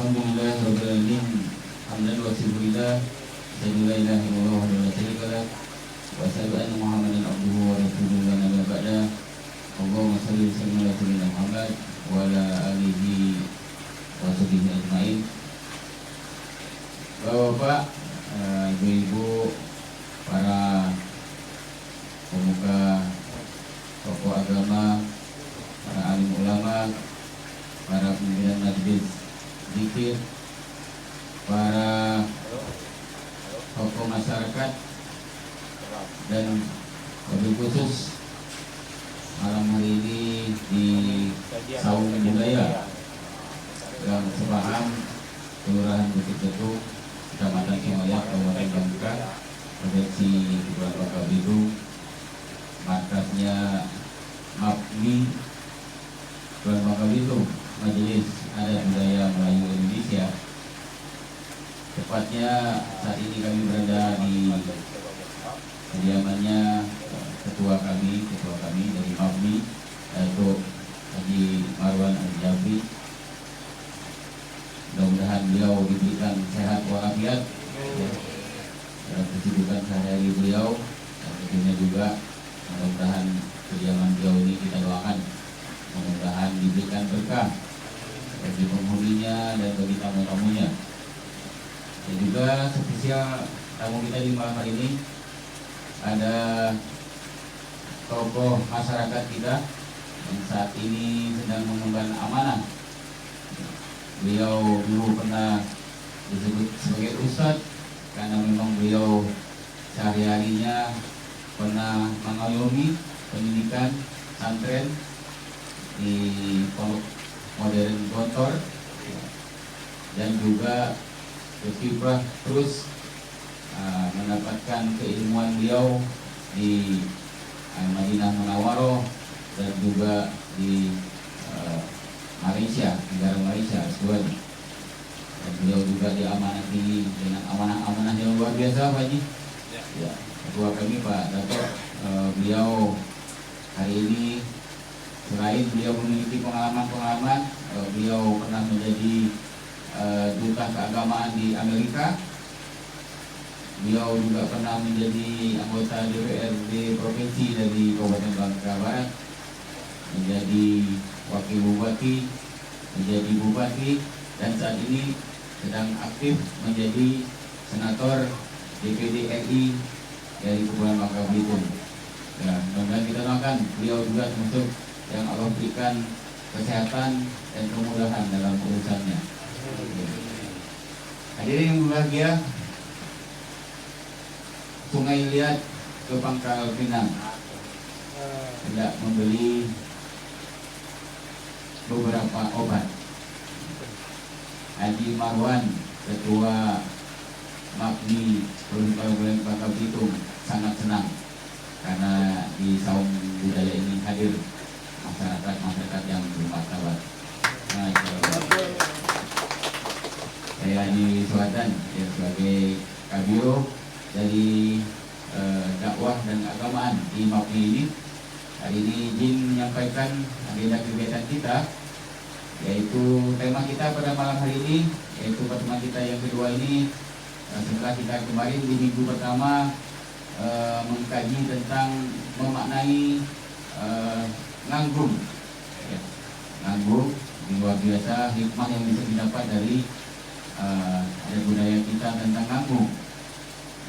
Alhamdulillahirabbil alamin. Hamdan wa syukurillah. Asyhadu la ilaha illallah wa la syarika lah. Wa asyhadu anna Muhammadan abduhu wa rasuluhu la nabiyya ba'da. Allahumma shalli wa sallim ala sayyidina Muhammad wa ala alihi wa sahbihi ajmain. Bapak-bapak, ibu-ibu, para pemuka tokoh agama, para alim ulama, para pimpinan majelis zikir, para tokoh masyarakat, dan wabil khusus malam hari ini di Saung Budaya Gang Sepaham, Kelurahan Bukit Ketung, Kecamatan Sumayak, Kabupaten Bangka, Provinsi Kepulauan Bangka Belitung, markasnya MAPMI Kepulauan Bangka Belitung, Majelis Adat Budaya Melayu Indonesia. Tepatnya saat ini kami berada di kediamannya ketua kami dari MAPMI, yaitu Haji Marwan Al-Jafri. Mudah-mudahan beliau diberikan sehat walafiat dalam kesibukan sehari-hari beliau, dan tentunya juga mudah-mudahan kediaman beliau ini kita doakan mudah-mudahan diberikan berkah bagi penghuninya dan bagi tamu-tamunya. Dan juga spesial tamu kita di malam hari ini ada tokoh masyarakat kita yang saat ini sedang mengemban amanah. Beliau dulu pernah disebut sebagai ustadz karena memang beliau sehari-harinya pernah mengayomi pendidikan santren di Pondok Modern Gontor, dan juga berkiprah terus mendapatkan keilmuan beliau di Madinah Munawwaroh dan juga di Malaysia, negara Malaysia, Australia. Dan beliau juga diamanati dengan amanah-amanah yang luar biasa, Pak Haji. Ya, ketua kami Pak Dato, beliau hari ini selain beliau memiliki pengalaman-pengalaman, beliau pernah menjadi duta keagamaan di Amerika. Beliau juga pernah menjadi anggota DPRD provinsi dari Kabupaten Bangka Barat, menjadi wakil bupati, menjadi bupati, dan saat ini sedang aktif menjadi senator DPD RI dari Kepulauan Bangka Belitung. Ya, mudah-mudahan kita doakan beliau juga termasuk yang Allah berikan kesehatan dan kemudahan dalam urusannya. Hadirin yang berbahagia, Sungai Liat ke Pangkal Pinang tidak membeli beberapa obat. Haji Marwan, ketua MAPMI Kabupaten Bangka Belitung, sangat senang karena di Saung Budaya ini hadir masyarakat yang bermartabat. Saya Haji Suhadan ya, sebagai kabiro dari dakwah dan keagamaan di MAPMI ini, hari ini izin menyampaikan agenda kegiatan kita, yaitu tema kita pada malam hari ini, yaitu pertemuan kita yang kedua ini setelah kita kemarin di minggu pertama mengkaji tentang memaknai nganggung. Ya, nganggung luar biasa hikmah yang bisa didapat dari ada budaya kita tentang nganggung.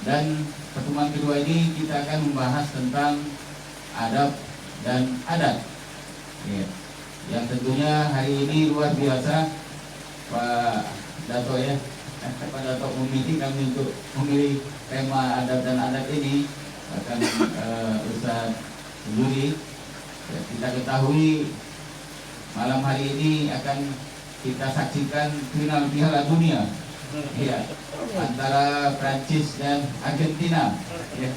Dan pertemuan kedua ini kita akan membahas tentang adab dan adat. Ya, yang tentunya hari ini luar biasa Pak Dato ya. Pak Dato memilih kami untuk memilih tema adab dan adat ini, bahkan Ustaz Zuri. Ya, kita ketahui malam hari ini akan kita saksikan final Piala Dunia ya, antara Prancis dan Argentina ya,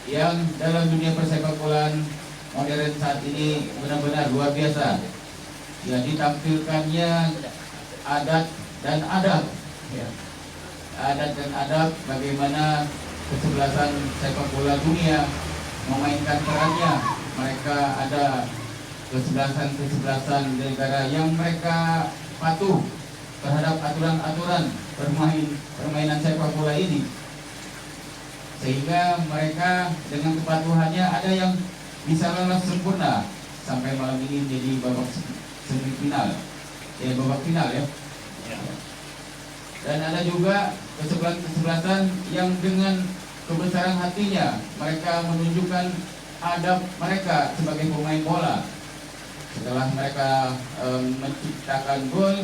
yang dalam dunia persepak bolaan modern saat ini benar-benar luar biasa. Ya, ditampilkannya adat dan adab ya. Adat dan adab, bagaimana kesebelasan sepak bola dunia memainkan perannya. Mereka ada kesebelasan negara yang mereka patuh terhadap aturan-aturan permainan sepak bola ini, sehingga mereka dengan kepatuhannya ada yang bisa lolos sempurna sampai malam ini menjadi babak semifinal, babak final ya. Dan ada juga kesebelasan yang dengan kebesaran hatinya mereka menunjukkan adab mereka sebagai pemain bola. Setelah mereka menciptakan gol,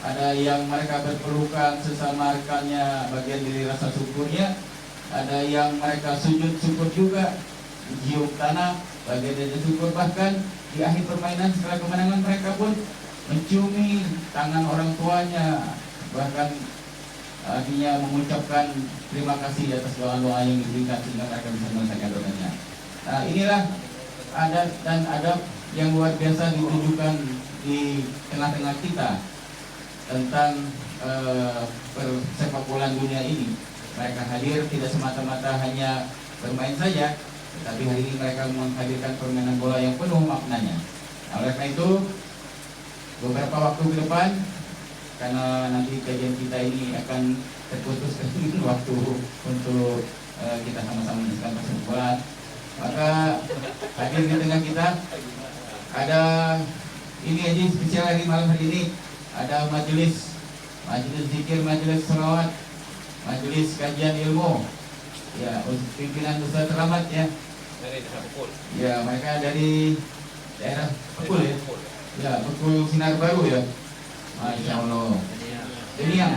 ada yang mereka berpelukan sesama rekannya bagian dari rasa syukurnya. Ada yang mereka sujud syukur juga, cium tanah bagian dari syukur. Bahkan di akhir permainan setelah kemenangan mereka pun menciumi tangan orang tuanya, bahkan artinya mengucapkan terima kasih atas doa-doa yang diberikan sehingga mereka bisa menyelesaikan dosanya. Nah, inilah adat dan adab yang luar biasa ditunjukkan di tengah-tengah kita tentang persepak bola dunia ini. Mereka hadir tidak semata-mata hanya bermain saja, tetapi hari ini mereka menghadirkan permainan bola yang penuh maknanya. Nah, oleh karena itu, beberapa waktu ke depan, karena nanti kajian kita ini akan terputus waktu untuk kita sama-sama menyaksikan persepak bola, maka hadir di tengah kita ada ini aja spesial hari malam hari ini, ada majelis zikir, majelis selawat, majelis kajian ilmu, ya pimpinan Ustaz Rahmat ya. Dari daerah Bekul. Ya, mereka dari daerah Bekul ya. Ya, Bekul Sinar Baru ya. Masya Allah. Ini yang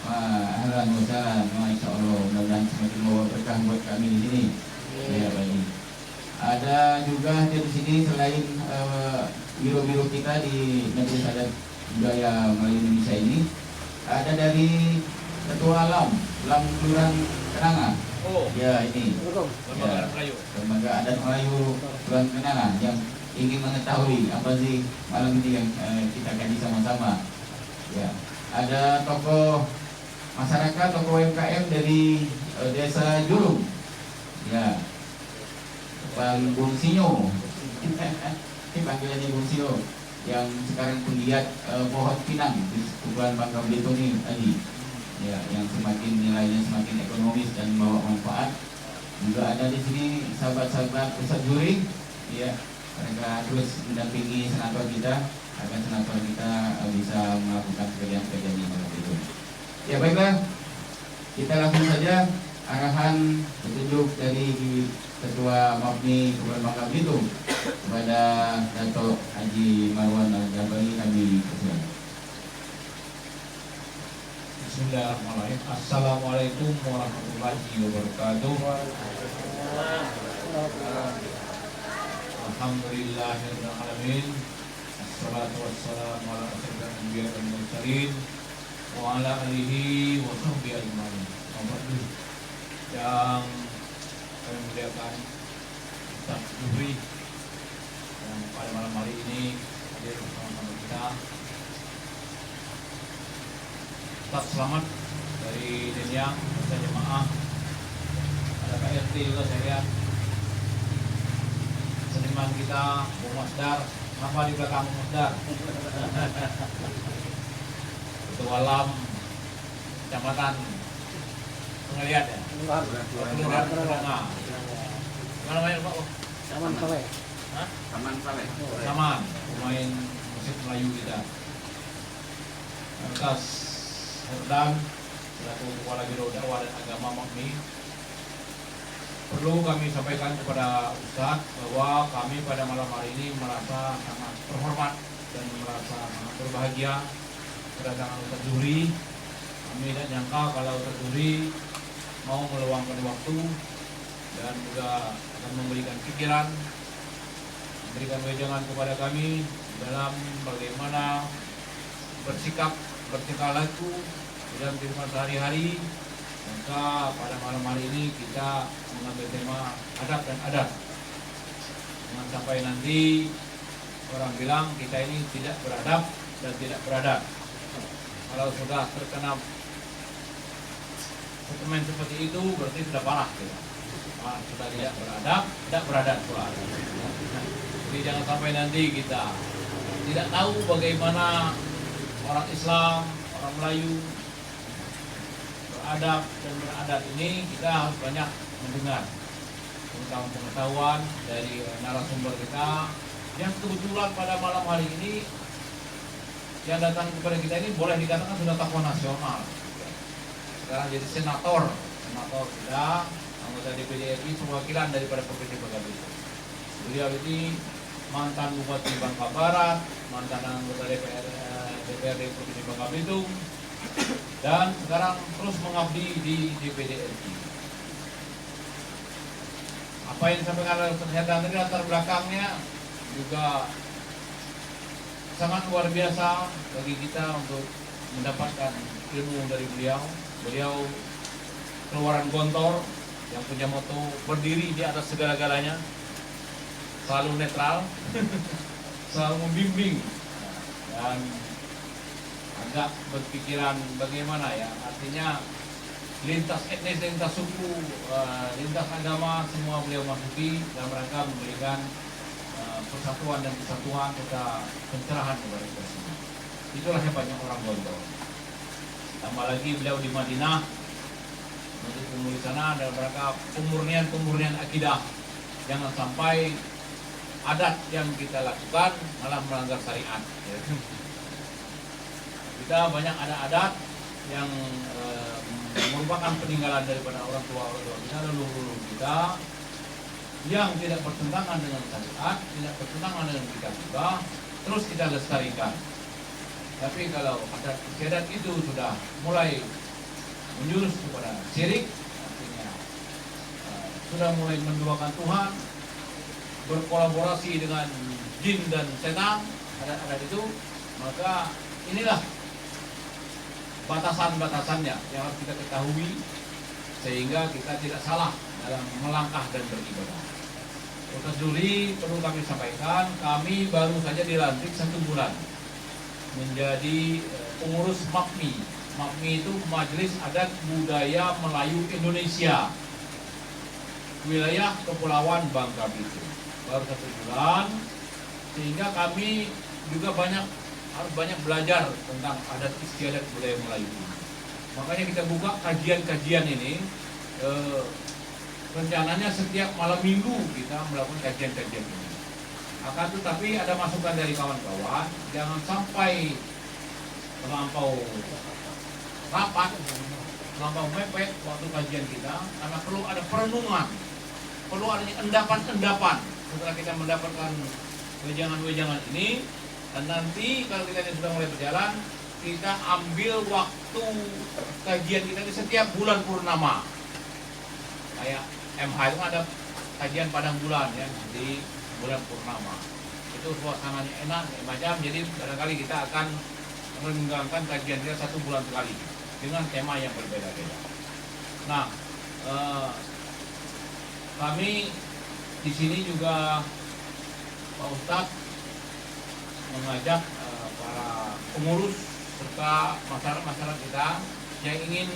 ahlan wa sahlan, masya Allah. Mudah-mudahan semakin membawa berkah buat kami di sini. Ya, baik. Ada juga di sini selain biro-biro kita di Majelis Adat Budaya Melayu Indonesia ini, ada dari Ketua LAM Kelurahan Kenanga. Oh. Ya, ini. Ya, Lembaga Adat Melayu Kelurahan Kenanga yang ingin mengetahui apa sih malam ini yang kita kaji sama-sama. Ya, ada tokoh masyarakat, tokoh UMKM dari Desa Jurung. Ya, Bang Bung Sinyo. Ini panggilannya Bung Sinyo yang sekarang penggiat pohon pinang di Kepulauan Bangka Belitung ini tadi. Ya, yang semakin nilainya semakin ekonomis dan membawa manfaat. Juga ada di sini sahabat-sahabat Ustadz Juri, ya, mereka terus mendampingi senator kita agar senator kita bisa melakukan pekerjaan-pekerjaan yang seperti itu. Ya, baiklah, kita langsung saja arahan petunjuk dari Ketua MAPMI Kepulauan Bangka Belitung kepada Dato' Haji Marwan Al-Jabari, kami persilakan. Bismillahirrahmanirrahim. Assalamualaikum warahmatullahi wabarakatuh. Alhamdulillahirabbil alamin. Assalatu wassalamu ala asyrofil anbiya'i wal mursalin wa ala alihi wa sahbihi ajmain. Yang kami muliakan Ustaz Zuhri yang pada malam hari ini hadir bersama kita. Ustaz selamat dari Deniang, Ustaz Jemaah, ada KRT juga saya lihat. Seniman kita, Bung Masdar, kenapa di belakang Bung Masdar? Ketua LAM Kecamatan Pengeliat ya? Kelurahan Kenanga. Mana namanya Pak? Saman Saleh. Hah? Saman Saleh. Saman, pemain musik Melayu kita. Atas Herdan selaku Kepala Biro Dakwah dan Agama MAPMI, perlu kami sampaikan kepada Ustadz bahwa kami pada malam hari ini merasa sangat terhormat dan merasa sangat berbahagia kedatangan Ustadz Zuhri. Kami tidak nyangka kalau Ustadz Zuhri mau meluangkan waktu dan juga akan memberikan pikiran, memberikan wejangan kepada kami dalam bagaimana bersikap, bertingkah laku dalam kehidupan sehari-hari. Maka pada malam hari ini kita mengambil tema adab dan adat. Jangan sampai nanti orang bilang kita ini tidak beradab dan tidak beradab. Kalau sudah terkena sentimen seperti itu berarti sudah parah gitu. Sudah tidak beradab, tidak beradab pula. Jadi jangan sampai nanti kita tidak tahu bagaimana orang Islam, orang Melayu, beradab dan beradat ini kita harus banyak mendengar tentang pengetahuan dari narasumber kita yang kebetulan pada malam hari ini yang datang kepada kita ini boleh dikatakan sudah tokoh nasional. Sekarang jadi senator kita, anggota DPD RI, perwakilan daripada Provinsi Bangka Belitung. Beliau ini mantan Bupati Bangka Barat, mantan anggota DPRD Provinsi Bangka Belitung, dan sekarang terus mengabdi di DPD RI. Apa yang disampaikan oleh kesehatan tadi latar belakangnya juga sangat luar biasa bagi kita untuk mendapatkan ilmu dari beliau. Beliau keluaran Gontor yang punya moto berdiri di atas segala-galanya, selalu netral, selalu membimbing, dan agak berpikiran bagaimana ya, artinya lintas etnis, lintas suku, lintas agama semua beliau masuki dalam rangka memberikan persatuan dan kesatuan serta pencerahan kepada kita semua. Itulah hebatnya orang Gontor. Tambah lagi beliau di Madinah untuk umur di sana dalam rangka pemurnian akidah. Jangan sampai adat yang kita lakukan malah melanggar syariat. Kita banyak ada adat yang merupakan peninggalan daripada orang tua kita, leluhur kita, yang tidak bertentangan dengan syariat, tidak bertentangan dengan kita juga, terus kita lestarikan. Tapi kalau adat istiadat itu sudah mulai menjurus kepada syirik, artinya sudah mulai menduakan Tuhan, berkolaborasi dengan jin dan setan, adat-adat itu, maka inilah batasan-batasannya yang harus kita ketahui sehingga kita tidak salah dalam melangkah dan beribadah. Ustaz Zuri, perlu kami sampaikan, kami baru saja dilantik 1 bulan menjadi pengurus MAPMI. MAPMI itu Majelis Adat Budaya Melayu Indonesia, wilayah Kepulauan Bangka Belitung. Baru 1 bulan, sehingga kami juga harus banyak belajar tentang adat istiadat budaya Melayu ini. Makanya kita buka kajian-kajian ini. Rencananya setiap malam minggu kita melakukan kajian-kajian ini. Akan tetapi ada masukan dari kawan-kawan, jangan sampai terlampau rapat, terlampau mepet waktu kajian kita, karena perlu ada perenungan, perlu adanya endapan-endapan setelah kita mendapatkan wejangan-wejangan ini. Dan nanti kalau kita sudah mulai berjalan, kita ambil waktu kajian kita di setiap bulan purnama. Kayak MH itu ada kajian padang bulan ya di bulan purnama. Itu suasananya enak, macam. Jadi barangkali kita akan menggangkan kajian kita 1 bulan sekali dengan tema yang berbeda-beda. Nah, kami di sini juga Pak Ustadz mengajak para pengurus serta masyarakat kita yang ingin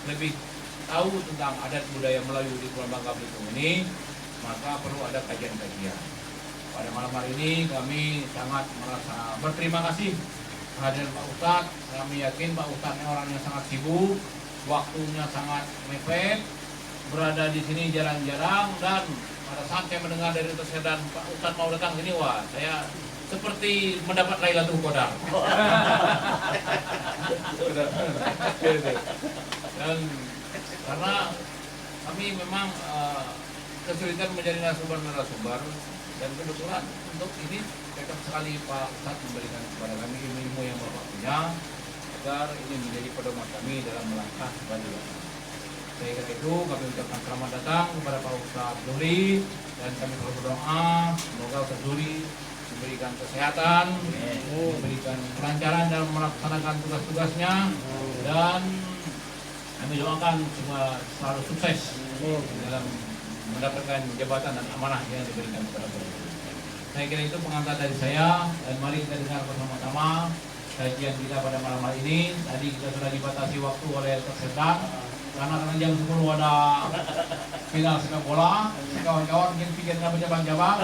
lebih tahu tentang adat budaya Melayu di Kepulauan Bangka Belitung ini, maka perlu ada kajian-kajian. Pada malam hari ini kami sangat merasa berterima kasih kehadiran Pak Ustadz. Kami yakin Pak Ustadz orang yang sangat sibuk, waktunya sangat mepet, berada di sini jarang-jarang, dan pada saat saya mendengar dari Ustadz dan Pak Ustadz mau datang sini, wah saya seperti mendapat Lailatul Qadar. Dan karena kami memang kesulitan mencari narasumber, dan kebetulan untuk ini cocok sekali Pak Ustadz memberikan kepada kami ilmu yang Bapak punya, agar ini menjadi pedoman kami dalam melangkah kepada Bapak. Saya kira itu kami ucapkan selamat datang kepada Pak Ustadz Zuri, dan kami berdoa semoga Ustadz Zuri diberikan kesehatan, diberikan kelancaran dalam melaksanakan tugas-tugasnya, dan kami doakan semua selalu sukses dalam mendapatkan jabatan dan amanah yang diberikan kepada beliau. Saya kira itu pengantar dari saya, dan mari kita dengar bersama-sama kajian kita pada malam hari ini. Tadi kita sudah dibatasi waktu oleh kesehatan, karena jam 10 ada final sepak bola. Kawan-kawan mungkin pikirnya berjabang-jabang.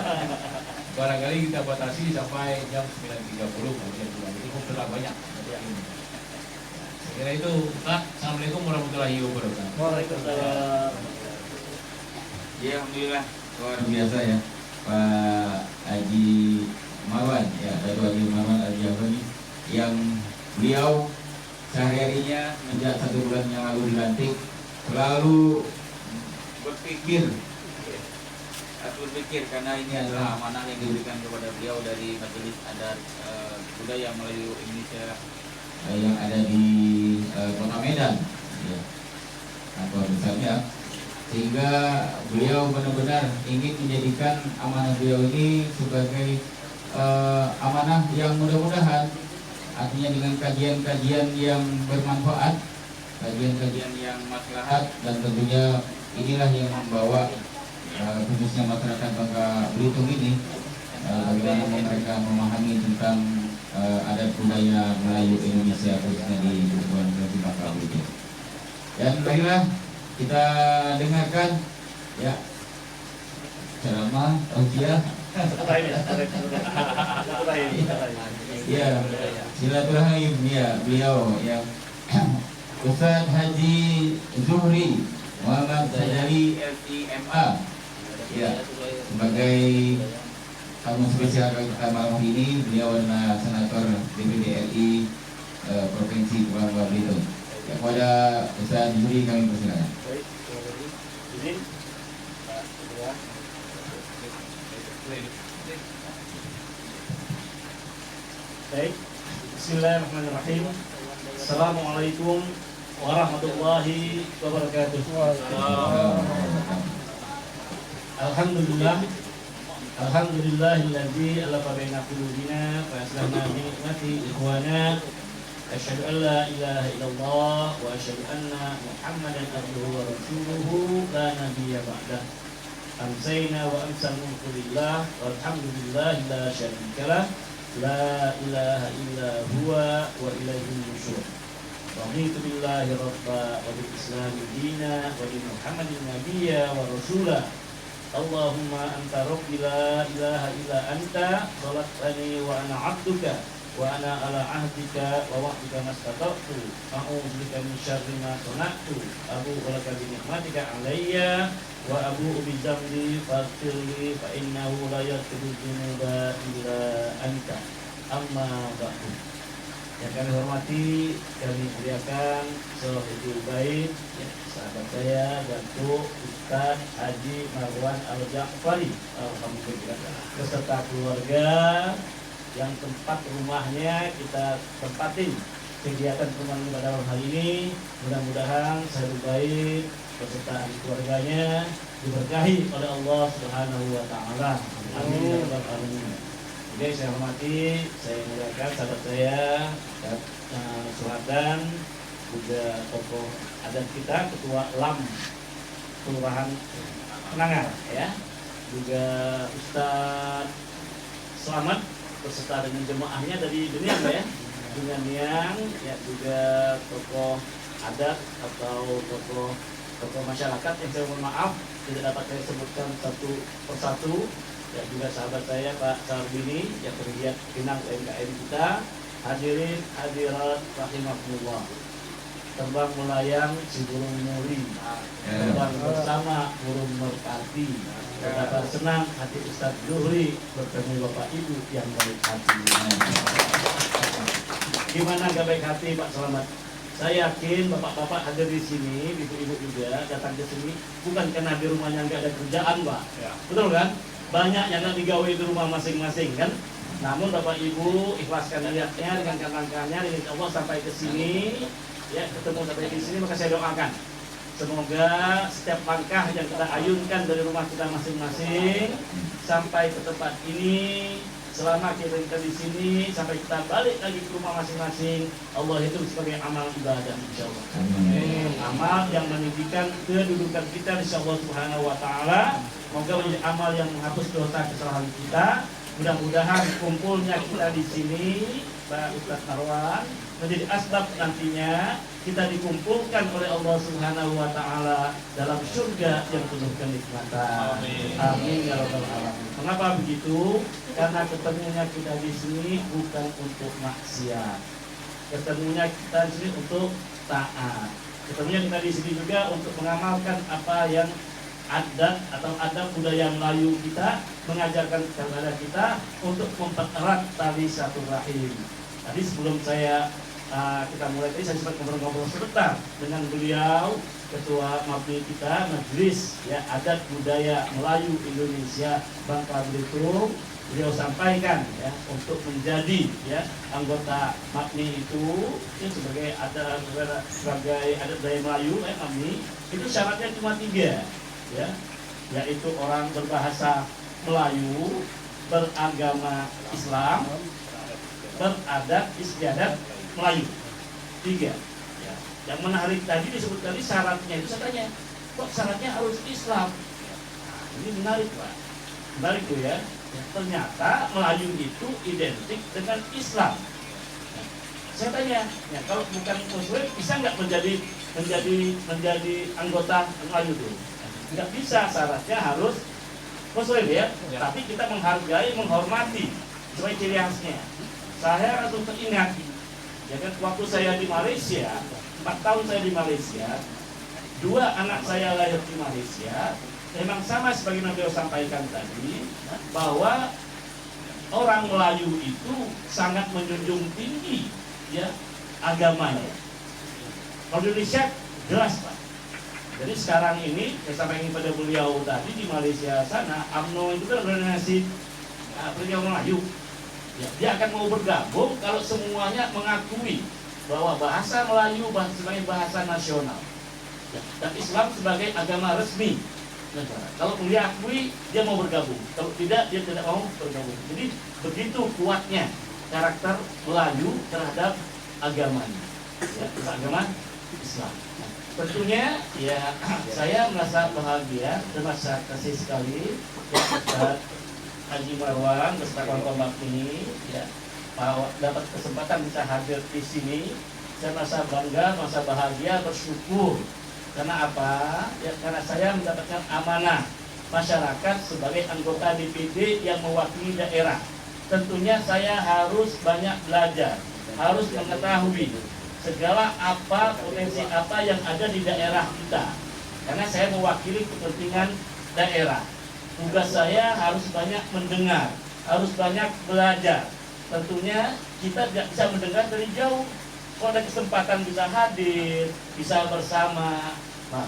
barangkali kita batasi sampai jam 9.30 kemudian juga jadi sudah banyak. Saya kira itu. Ustaz, assalamualaikum warahmatullahi wabarakatuh. Waalaikumsalam. Ya, alhamdulillah luar biasa ya Pak Haji Marwan ya, Dato' Haji Marwan Al-Jabari yang beliau sehari-harinya sejak 1 bulan yang lalu dilantik selalu berpikir karena ini adalah amanah yang diberikan kepada beliau dari Majelis Adat Budaya Melayu Indonesia yang ada di Kota Medan ya, kantor besarnya, sehingga beliau benar-benar ingin menjadikan amanah beliau ini sebagai amanah yang mudah-mudahan artinya dengan kajian-kajian yang bermanfaat, kajian-kajian yang maslahat, dan tentunya inilah yang membawa khususnya masyarakat Bangka Belitung ini bagaimana mereka memahami tentang adat budaya Melayu Indonesia khususnya di Kepulauan Provinsi Bangka Belitung. Dan baiklah kita dengarkan ya ceramah tausiah ya silaturahim ya beliau yang Ustaz Haji Zuhri Muhammad Sajari LCMA ya, sebagai tamu spesial kita malam ini. Beliau adalah senator DPD RI Provinsi Kepulauan Belitung. Ya, kepada Ustaz Zuhri kami persilakan. Baik, izin. Baik, bismillahirrahmanirrahim. Assalamualaikum warahmatullahi wabarakatuh. Alhamdulillah. Alhamdulillahilladzi alafa baina qulubina fa aslahna bi ni'mati ikhwana. Asyhadu an la ilaha illallah wa asyhadu anna Muhammadan abduhu wa rasuluhu la nabiyya ba'dah. Amsayna wa amsal mulku lillah walhamdulillahi la syarikalah. La ilaha illa huwa wa ilaihi nusyur. Raditu billahi rabba wa bil islami dina wa bi Muhammadin nabiyya wa rasula. Allahumma anta rabbi la ilaha illa anta khalaqtani wa ana 'abduka wa ana ala ahdika wa wa'dika mastata'tu a'udzu bika min syarri ma sana'tu abu'u laka bi ni'matika 'alayya wa abu'u bi dzambi faghfirli fa innahu la yaghfiru dzunuba illa anta. Amma ba'du. Yang kami hormati, kami muliakan Sohibul Bait, ya, sahabat saya Datuk Ustaz Haji Marwan Al-Ja'fari, alhamdulillah, beserta keluarga yang tempat rumahnya kita tempatin kegiatan pertemuan pada malam hari ini. Mudah-mudahan Sohibul Bait beserta keluarganya diberkahi oleh Allah Subhanahu wa taala. Amin ya rabbal alamin. Jadi saya hormati, saya muliakan sahabat saya, Sultan, juga tokoh adat kita, Ketua LAM Kelurahan Penangar, ya, juga Ustaz Selamat beserta dengan jemaahnya dari dunia, ya, dunia Niang, ya, juga tokoh adat atau tokoh masyarakat yang saya mohon maaf tidak dapat saya sebutkan satu persatu. Ya, juga sahabat saya Pak Sarbini yang bergiat Pinang UMKM kita, hadirin hadirat rahimakumullah. Terbang melayang si burung muri, terbang bersama burung merpati. Betapa senang hati Ustaz Zuhri bertemu Bapak Ibu yang baik hati. Gimana gak baik hati Pak Selamat? Saya yakin bapak-bapak hadir di sini, ibu-ibu juga datang ke sini bukan karena di rumahnya nggak ada kerjaan, Pak. Ya. Betul kan? Banyak yang nggak digawe di rumah masing-masing kan. Namun Bapak Ibu ikhlaskan niatnya dengan langkahnya, insya Allah sampai ke sini, ya ketemu sampai di sini, maka saya doakan semoga setiap langkah yang kita ayunkan dari rumah kita masing-masing sampai ke tempat ini, selama kita di sini sampai kita balik lagi ke rumah masing-masing, Allah itu sebagai amal ibadah insya Allah. Amal yang meninggikan kedudukan kita insya Allah Subhanahu wa taala. Semoga menjadi amal yang menghapus dosa kesalahan kita Mudah-mudahan kumpulnya kita di sini, Pak Ustadz Marwan, menjadi asbab nantinya kita dikumpulkan oleh Allah Subhanahu wa taala dalam surga yang penuh kenikmatan. Amin ya rabbal alamin. Kenapa begitu? Karena ketemunya kita di sini bukan untuk maksiat. Ketemunya kita di sini untuk taat. Ketemunya kita di sini juga untuk mengamalkan apa yang adat atau adab budaya Melayu kita mengajarkan kepada kita untuk mempererat tali satu rahim. Tadi sebelum kita mulai tadi saya sempat ngobrol-ngobrol sebentar dengan beliau, ketua MAPMI kita, Majelis ya Adat Budaya Melayu Indonesia Bangka Belitung. Beliau sampaikan ya untuk menjadi ya anggota MAPMI itu ya, sebagai adat budaya Melayu MAPMI itu syaratnya cuma 3 ya, yaitu orang berbahasa Melayu, beragama Islam, beradat istiadat Melayu. 3 ya. Yang menarik tadi disebut tadi syaratnya itu, saya tanya, kok syaratnya harus Islam? Nah, ini menarik Pak, menarik tuh ya. Ternyata Melayu itu identik dengan Islam. Nah, saya tanya, ya, kalau bukan Muslim bisa nggak menjadi anggota Melayu tuh? Nggak bisa, syaratnya harus Muslim ya. Tapi kita menghargai, menghormati sebagai ciri khasnya. Saya langsung teringat ya kan, waktu saya di Malaysia, 4 tahun saya di Malaysia, 2 anak saya lahir di Malaysia. Memang sama seperti yang beliau sampaikan tadi, bahwa orang Melayu itu sangat menjunjung tinggi ya agamanya. Kalau di Indonesia jelas Pak. Jadi sekarang ini saya sampaikan pada beliau tadi di Malaysia sana, UMNO itu kan organisasi perjuangan Melayu. Ya, dia akan mau bergabung kalau semuanya mengakui bahwa bahasa Melayu sebagai bahasa nasional ya, dan Islam sebagai agama resmi negara. Kalau dia akui, dia mau bergabung. Kalau tidak, dia tidak mau bergabung. Jadi begitu kuatnya karakter Melayu terhadap agamanya, ya, agama Islam. Tentunya ya saya merasa bahagia, terima kasih sekali ya, Ustaz Haji Marwan beserta kawan-kawan ini ya, dapat kesempatan bisa hadir di sini. Saya merasa bangga, merasa bahagia, bersyukur. Karena apa? Ya, karena saya mendapatkan amanah masyarakat sebagai anggota DPD yang mewakili daerah. Tentunya saya harus banyak belajar, harus mengetahui segala apa potensi apa yang ada di daerah kita. Karena saya mewakili kepentingan daerah. Tugas saya harus banyak mendengar, harus banyak belajar. Tentunya kita tidak bisa mendengar dari jauh. Kalau ada kesempatan bisa hadir, bisa bersama,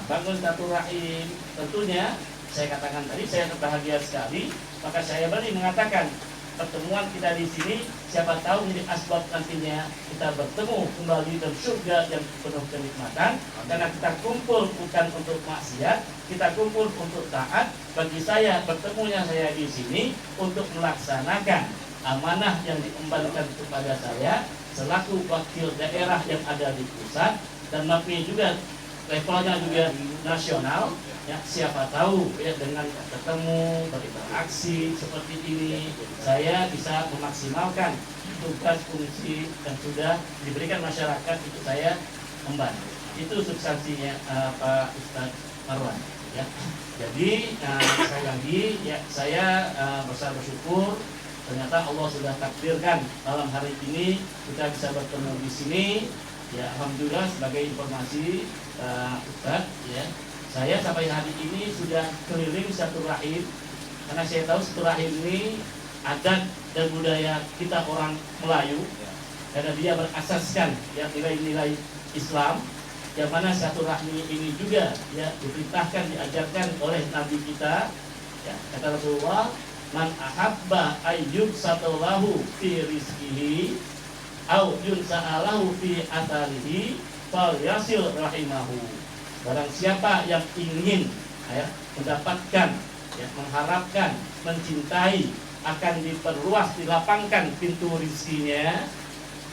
bangun silaturahim. Tentunya saya katakan tadi saya bahagia sekali. Maka saya berani mengatakan pertemuan kita di sini, siapa tahu menjadi asbab nantinya kita bertemu kembali dalam surga yang penuh kenikmatan. Karena kita kumpul bukan untuk maksiat, kita kumpul untuk taat. Bagi saya bertemunya saya di sini untuk melaksanakan amanah yang diembankan kepada saya selaku wakil daerah yang ada di pusat, dan MAPMI juga levelnya juga nasional. Ya, siapa tahu ya dengan ketemu, berinteraksi seperti ini, saya bisa memaksimalkan tugas fungsi yang sudah diberikan masyarakat itu saya membantu. Itu substansinya Pak Ustadz Marwan. Ya. Jadi sekali lagi ya saya besar bersyukur ternyata Allah sudah takdirkan malam hari ini kita bisa bertemu di sini. Ya, alhamdulillah sebagai informasi Ustadz ya. Saya sampai hari ini sudah keliling silaturahim karena saya tahu silaturahim ini adat dan budaya kita orang Melayu karena dia berasaskan ya nilai-nilai Islam, yang mana silaturahmi ini juga ya diperintahkan diajarkan oleh Nabi kita ya, kata Rasulullah, man ahabba ayyub satallahu fi rizkihi au yunsa'alahu fi atarihi fal yasil rahimahu. Barang siapa yang ingin ya, mendapatkan, ya, mengharapkan, mencintai, akan diperluas, dilapangkan pintu rizkinya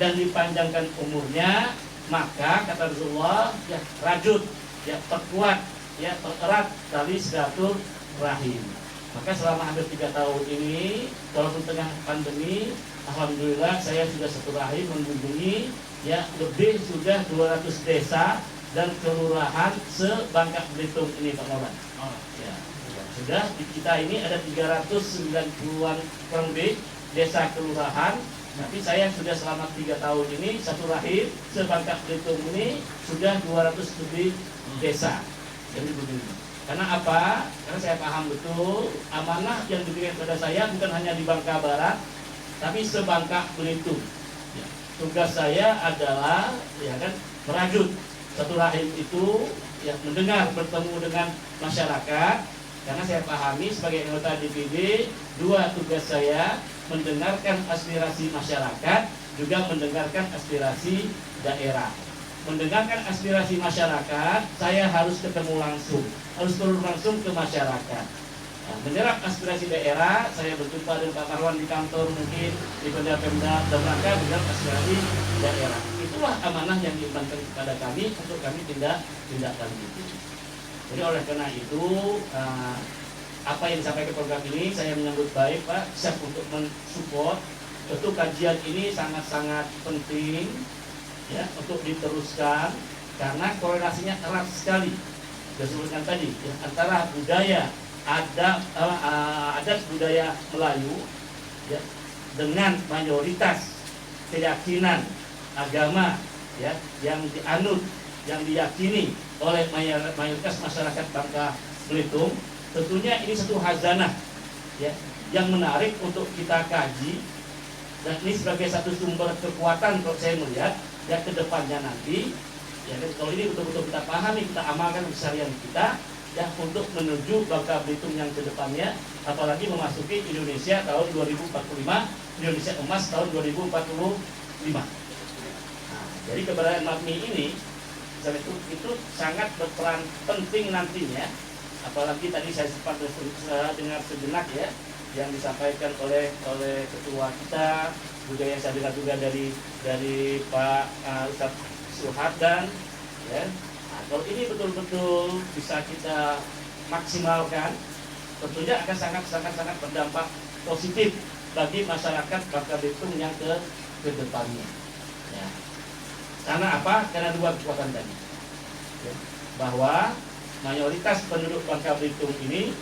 dan dipanjangkan umurnya, maka kata Rasulullah, ya, rajut, ya, perkuat, ya, pererat tali silaturahim. Maka selama hampir 3 tahun ini, walaupun tengah pandemi, alhamdulillah saya sudah silaturahim mengunjungi ya lebih sudah 200 desa dan kelurahan se-Bangka Belitung ini Pak Maman. Ya, sudah di kita ini ada 390-an kurang lebih desa kelurahan. Tapi saya sudah selama 3 tahun ini satu rahim se-Bangka Belitung ini sudah 200 lebih desa. Jadi begini. Karena apa? Karena saya paham betul amanah yang diberikan kepada saya bukan hanya di Bangka Barat, tapi se-Bangka Belitung. Ya, tugas saya adalah ya kan merajut satu rahim itu, ya mendengar, bertemu dengan masyarakat. Karena saya pahami sebagai anggota DPD, 2 tugas saya mendengarkan aspirasi masyarakat, juga mendengarkan aspirasi daerah. Mendengarkan aspirasi masyarakat, saya harus ketemu langsung, harus turun langsung ke masyarakat. Nah, menyerap aspirasi daerah, saya berjumpa dengan Pak Marwan di kantor mungkin di Pemda dan rangka menyerap aspirasi daerah. Itulah amanah yang diembankan kepada kami untuk kami tindak lanjuti. Jadi oleh karena itu apa yang disampaikan program ini saya menyambut baik Pak, siap untuk mensupport. Tentu kajian ini sangat-sangat penting ya untuk diteruskan karena korelasinya erat sekali. Sudah sebutkan tadi ya, antara budaya adat budaya Melayu ya, dengan mayoritas keyakinan agama ya yang dianut, yang diyakini oleh mayoritas masyarakat Bangka Belitung. Tentunya ini satu hazanah ya yang menarik untuk kita kaji, dan ini sebagai satu sumber kekuatan kalau saya melihat ya ke depannya nanti ya kalau ini betul-betul kita pahami, kita amalkan keseharian kita ya untuk menuju Bangka Belitung yang ke depannya, apalagi memasuki Indonesia tahun 2045, Indonesia emas tahun 2045. Nah, jadi keberadaan MAPMI ini itu sangat berperan penting nantinya, apalagi tadi saya sempat dengar sejenak ya yang disampaikan oleh ketua kita, juga yang saya dengar juga dari Pak Ustadz Suhardan ya. Nah, kalau ini betul-betul bisa kita maksimalkan, tentunya akan sangat berdampak positif bagi masyarakat Bangka Belitung yang ke depannya. Ya. Karena apa? Karena 2 kekuatan tadi. Ya. Bahwa mayoritas penduduk Bangka Belitung ini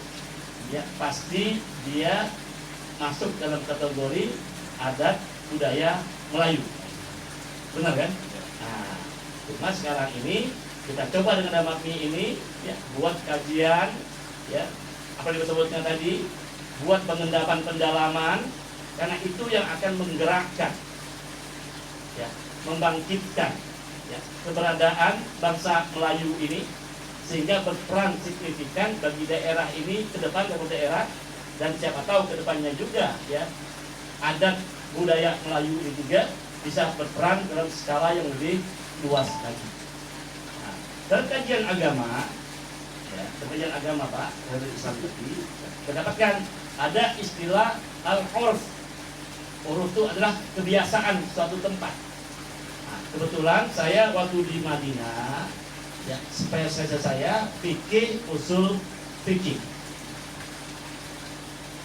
ya pasti dia masuk dalam kategori adat budaya Melayu. Benar kan? Nah, cuma sekarang ini kita coba dengan MAPMI ini ya buat kajian ya apa yang disebutnya tadi, buat pendalaman karena itu yang akan menggerakkan ya, membangkitkan ya, keberadaan bangsa Melayu ini sehingga berperan signifikan bagi daerah ini ke depan daerah, dan siapa tahu ke depannya juga ya adat budaya Melayu ini juga bisa berperan dalam skala yang lebih luas lagi. Nah, dalam kajian agama ya, kajian agama Pak dari Islam tadi mendapatkan ada istilah al-urf. Uruf itu adalah kebiasaan suatu tempat. Nah, kebetulan saya waktu di Madinah ya, spesialis saya fikih usul fikih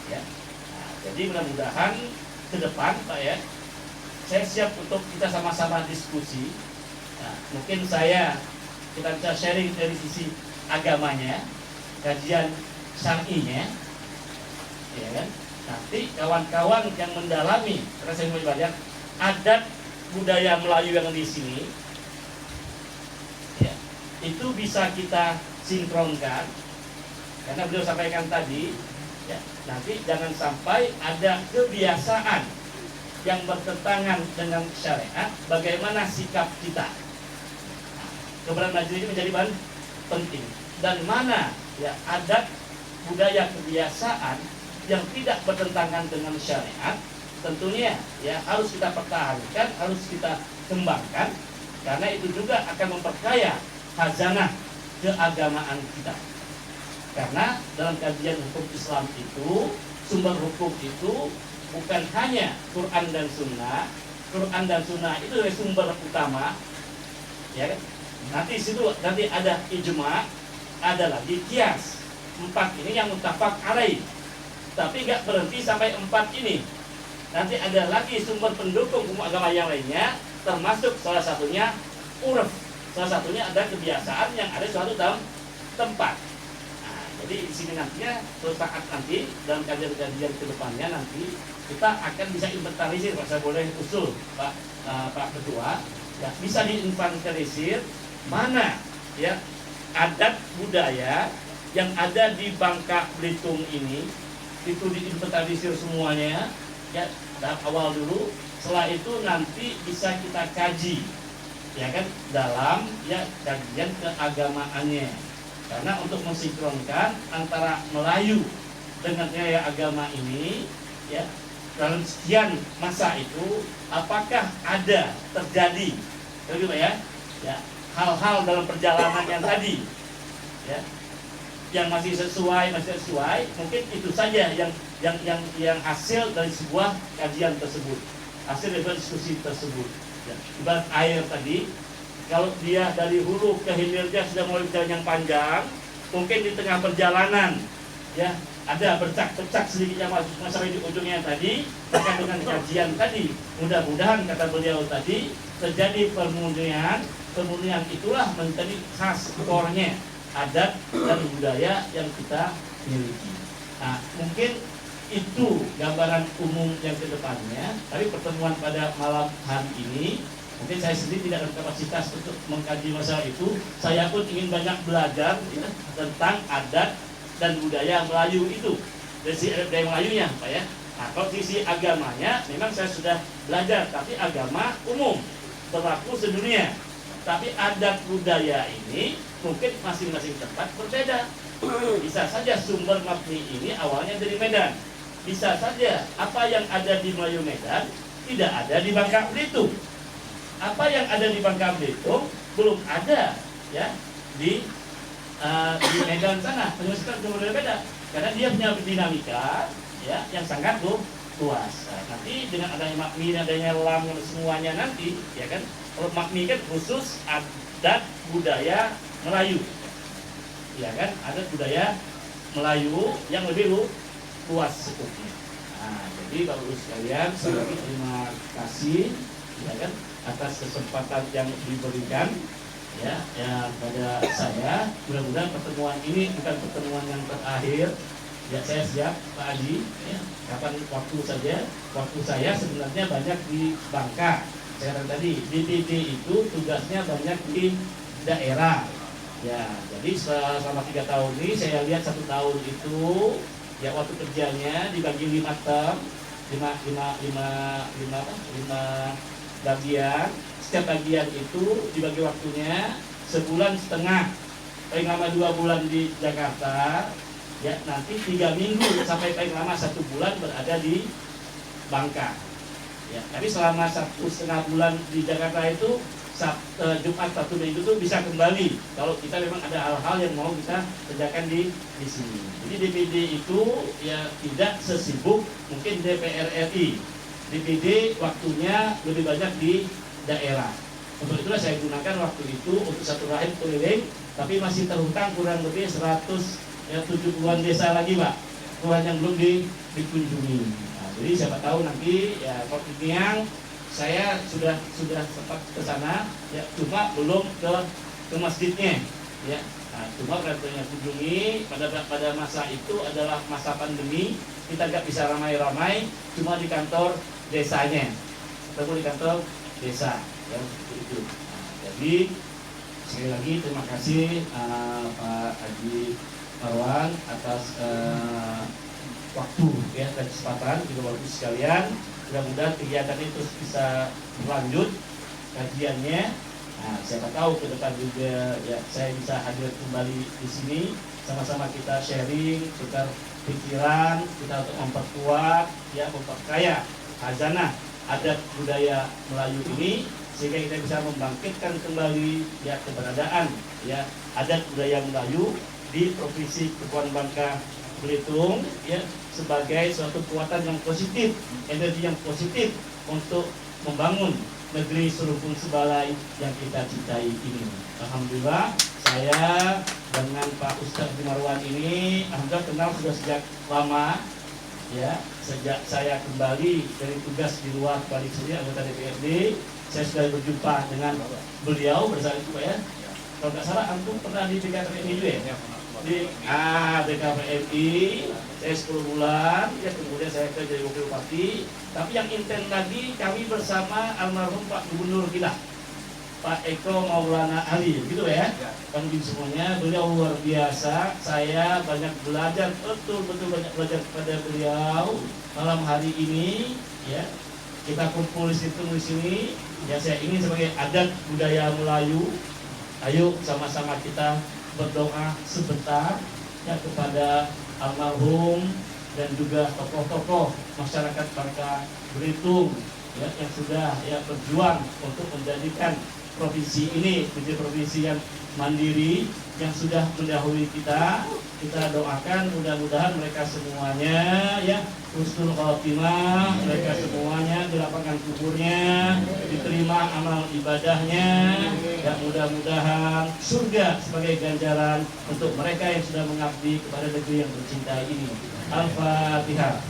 ya. Nah, jadi mudah-mudahan ke depan Pak ya, saya siap untuk kita sama-sama diskusi. Nah, mungkin kita bisa sharing dari sisi agamanya, kajian syar'inya ya kan. Nanti kawan-kawan yang mendalami, karena saya mau belajar adat budaya Melayu yang di sini ya, itu bisa kita sinkronkan karena beliau sampaikan tadi ya, nanti jangan sampai ada kebiasaan yang bertentangan dengan syariat, bagaimana sikap kita. Nah, keberadaan majelis ini menjadi bahan penting, dan mana ya adat budaya kebiasaan yang tidak bertentangan dengan syariat, tentunya ya harus kita pertahankan, harus kita kembangkan, karena itu juga akan memperkaya khazanah keagamaan kita. Karena dalam kajian hukum Islam itu, sumber hukum itu bukan hanya Quran dan Sunnah. Quran dan Sunnah itu adalah sumber utama, ya kan? Nanti ada ijma, ada lagi qiyas. 4 ini yang muttafaq alaih. Tapi nggak berhenti sampai 4 ini. Nanti ada lagi sumber pendukung hukum agama yang lainnya, termasuk salah satunya urf. Salah satunya ada kebiasaan yang ada suatu dalam tempat. Nah, jadi di sini nantinya suatu saat nanti dalam kajian-kajian ke depannya nanti kita akan bisa inventarisir, Pak, saya boleh usul Pak Ketua, ya, bisa diinventarisir mana ya adat budaya yang ada di Bangka Belitung ini, itu diinventarisir semuanya ya tahap awal dulu. Setelah itu nanti bisa kita kaji ya kan dalam ya kajian keagamaannya, karena untuk mensinkronkan antara Melayu dengan gaya agama ini ya dalam sekian masa itu apakah ada terjadi begitu ya hal-hal dalam perjalanan yang tadi ya yang masih sesuai mungkin itu saja yang hasil dari sebuah kajian tersebut, hasil dari diskusi tersebut ya. Ibarat air tadi, kalau dia dari hulu ke hilirnya sudah mulai jalan yang panjang, mungkin di tengah perjalanan ya ada bercak-bercak sedikitnya sampai di ujungnya tadi, maka dengan kajian tadi mudah-mudahan kata beliau tadi terjadi permurnian itulah menjadi khas core-nya adat dan budaya yang kita miliki. Nah, mungkin itu gambaran umum yang kedepannya. Tapi pertemuan pada malam hari ini, mungkin saya sendiri tidak ada kapasitas untuk mengkaji masalah itu. Saya pun ingin banyak belajar ya, tentang adat dan budaya Melayu itu, dari sisi budaya Melayunya, Pak ya. Nah, kalau sisi agamanya, memang saya sudah belajar, tapi agama umum berlaku sedunia. Tapi adat budaya ini mungkin masing-masing tempat berbeda. Bisa saja sumber mabni ini awalnya dari Medan. Bisa saja apa yang ada di Melayu Medan tidak ada di Bangka Belitung. Apa yang ada di Bangka Belitung belum ada ya di Medan sana. Penyusutan berbeda karena dia punya dinamika ya yang sangat luas. Nah, nanti dengan adanya makmi, adanya lam semuanya nanti ya kan, kalau makmi kan khusus adat budaya Melayu ya kan, adat budaya Melayu yang lebih luas sekupnya. Nah, jadi Bapak Ibu sekalian, sekali lagi terima kasih ya kan atas kesempatan yang diberikan ya pada saya. Mudah-mudahan pertemuan ini bukan pertemuan yang terakhir. Ya, saya siap Pak Haji ya, kapan waktu saja. Waktu saya sebenarnya banyak di Bangka. Saya katakan tadi DPD itu tugasnya banyak di daerah ya. Jadi selama 3 tahun ini saya lihat 1 tahun itu ya waktu kerjanya dibagi 5 term, 5 bagian. Setiap bagian itu dibagi waktunya sebulan setengah, paling lama 2 bulan di Jakarta ya, nanti 3 minggu sampai paling lama 1 bulan berada di Bangka ya. Tapi selama 1,5 bulan di Jakarta itu Jumat Sabtu Minggu itu bisa kembali kalau kita memang ada hal-hal yang mau kita kerjakan di sini. Jadi DPD itu ya tidak sesibuk mungkin DPR RI. DPD waktunya lebih banyak di daerah. Untuk itulah saya gunakan waktu itu untuk satu rahim keliling, tapi masih terhutang kurang lebih 170-an desa lagi, Pak, kurang yang belum dikunjungi. Nah, jadi siapa tahu nanti ya kalau yang saya sudah sempat ke sana ya, cuma belum ke masjidnya ya. Nah, cuma katanya kunjungi pada masa itu adalah masa pandemi, kita nggak bisa ramai-ramai, cuma di kantor desanya, ketemu di kantor desa yang itu. Nah, jadi sekali lagi terima kasih Pak Haji Marwan atas waktu ya dan kesempatan juga Bapak Ibu sekalian. Mudah-mudahan kegiatan itu bisa berlanjut kajiannya. Nah, siapa tahu ke depan juga ya saya bisa hadir kembali di sini, sama-sama kita sharing, tukar pikiran, kita untuk memperkuat ya, memperkaya khazanah adat budaya Melayu ini, sehingga kita bisa membangkitkan kembali ya keberadaan ya adat budaya Melayu di Provinsi Kepulauan Bangka Belitung ya, sebagai suatu kekuatan yang positif, energi yang positif untuk membangun negeri serupun sebalai yang kita cintai ini. Alhamdulillah saya dengan Pak Ustadz Marwan ini alhamdulillah kenal sudah sejak lama ya, sejak saya kembali dari tugas di luar koalisi anggota DPRD, saya sudah berjumpa dengan beliau bersama itu Pak ya. Kalau nggak salah antum pernah di BKPMI juga ya? Di BKPMI saya 10 bulan, ya kemudian saya kerja jadi wakil bupati. Tapi yang intens lagi kami bersama almarhum Pak Gubernur kita, Pak Eko Maulana Ali, gitu ya. Kami semuanya, beliau luar biasa. Saya banyak belajar, betul-betul banyak belajar kepada beliau. Malam hari ini, ya kita kumpul di sini. Ya saya ingin sebagai adat budaya Melayu, ayo sama-sama kita berdoa sebentar ya kepada almarhum dan juga tokoh-tokoh masyarakat Bangka Belitung ya, yang sudah ya berjuang untuk menjadikan provinsi ini menjadi provinsi yang mandiri, yang sudah mendahului kita. Kita doakan mudah-mudahan mereka semuanya ya husnul khotimah, mereka semuanya dilapangkan kuburnya, diterima amal ibadahnya, dan mudah-mudahan surga sebagai ganjaran untuk mereka yang sudah mengabdi kepada negeri yang tercinta ini. Al-Fatihah.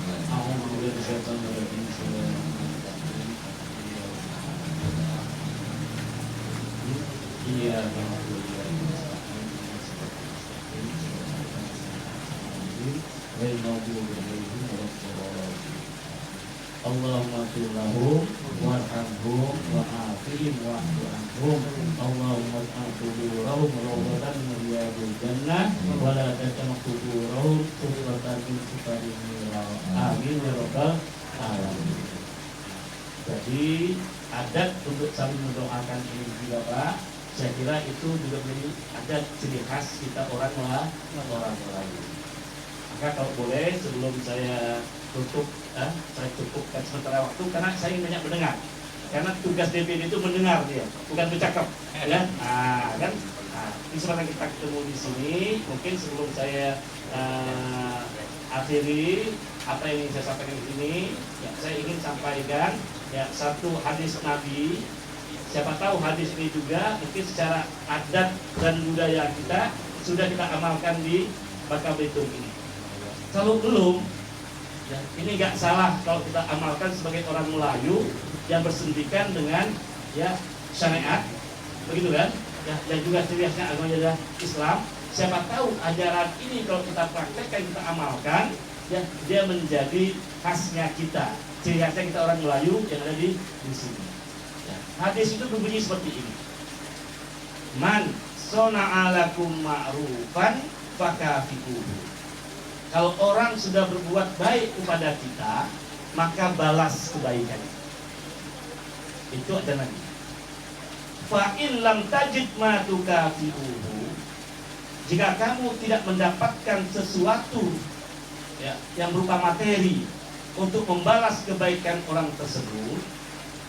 Iya, Allahumma fir lahum warhamhum wa'afihim wa'fu anhum. Allahumma ij'al quburahum rawdatan min riyadil jannah wa la taj'al quburahum hufratan min hufarin nar. Amin ya rabbal alamin. Jadi adat untuk saling mendoakan ini juga Pak, saya kira itu juga menjadi adat ciri khas kita orang Melayu. Maka kalau boleh sebelum saya tutup, saya cukupkan sementara waktu karena saya ingin banyak mendengar. Karena tugas DPD itu mendengar dia, bukan bercakap, ya. Nah, kan? Nah, di kesempatan kita ketemu di sini, mungkin sebelum saya akhiri apa yang ingin saya sampaikan di sini, ya, saya ingin sampaikan ya satu hadis Nabi. Siapa tahu hadis ini juga mungkin secara adat dan budaya kita sudah kita amalkan di Bangka Belitung ini. Kalau belum, ya, ini nggak salah kalau kita amalkan sebagai orang Melayu yang bersendikan dengan ya syariat, begitu kan? Ya, dan juga ciri khasnya agama adalah Islam. Siapa tahu ajaran ini kalau kita praktekkan, kita amalkan, ya dia menjadi khasnya kita, ciri khasnya kita orang Melayu yang ada di sini. Ya, hadis itu berbunyi seperti ini: Man sona'alakum ma'rufan fakafi'uhu. Kalau orang sudah berbuat baik kepada kita, maka balas kebaikan. Itu ada lagi. Fa in lam tajid ma tukafi'uhu. Jika kamu tidak mendapatkan sesuatu ya, yang berupa materi untuk membalas kebaikan orang tersebut,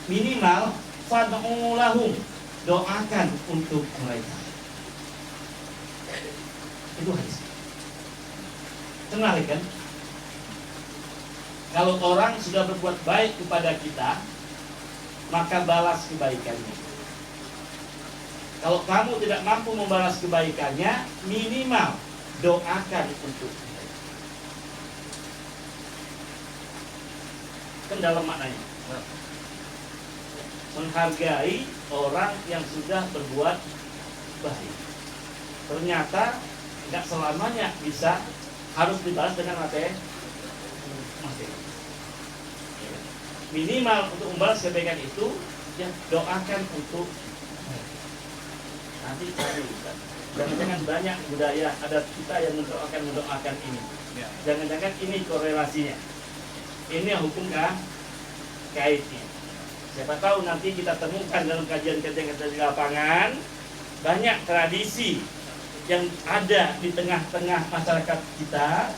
minimal fad'u lahum, doakan untuk mereka. Itu hadis. Kenal kan? Kalau orang sudah berbuat baik kepada kita, maka balas kebaikannya. Kalau kamu tidak mampu membalas kebaikannya, minimal doakan untuk. Kan dalam maknanya menghargai orang yang sudah berbuat baik. Ternyata nggak selamanya bisa harus dibalas dengan materi. Minimal untuk membalas kebaikan itu, ya doakan untuk. Nanti cari, jangan banyak budaya adat kita yang mendoakan ini. Jangan-jangan ini korelasinya. Ini yang hukum kaitnya. Siapa tahu nanti kita temukan dalam kajian-kajian kita di lapangan banyak tradisi yang ada di tengah-tengah masyarakat kita,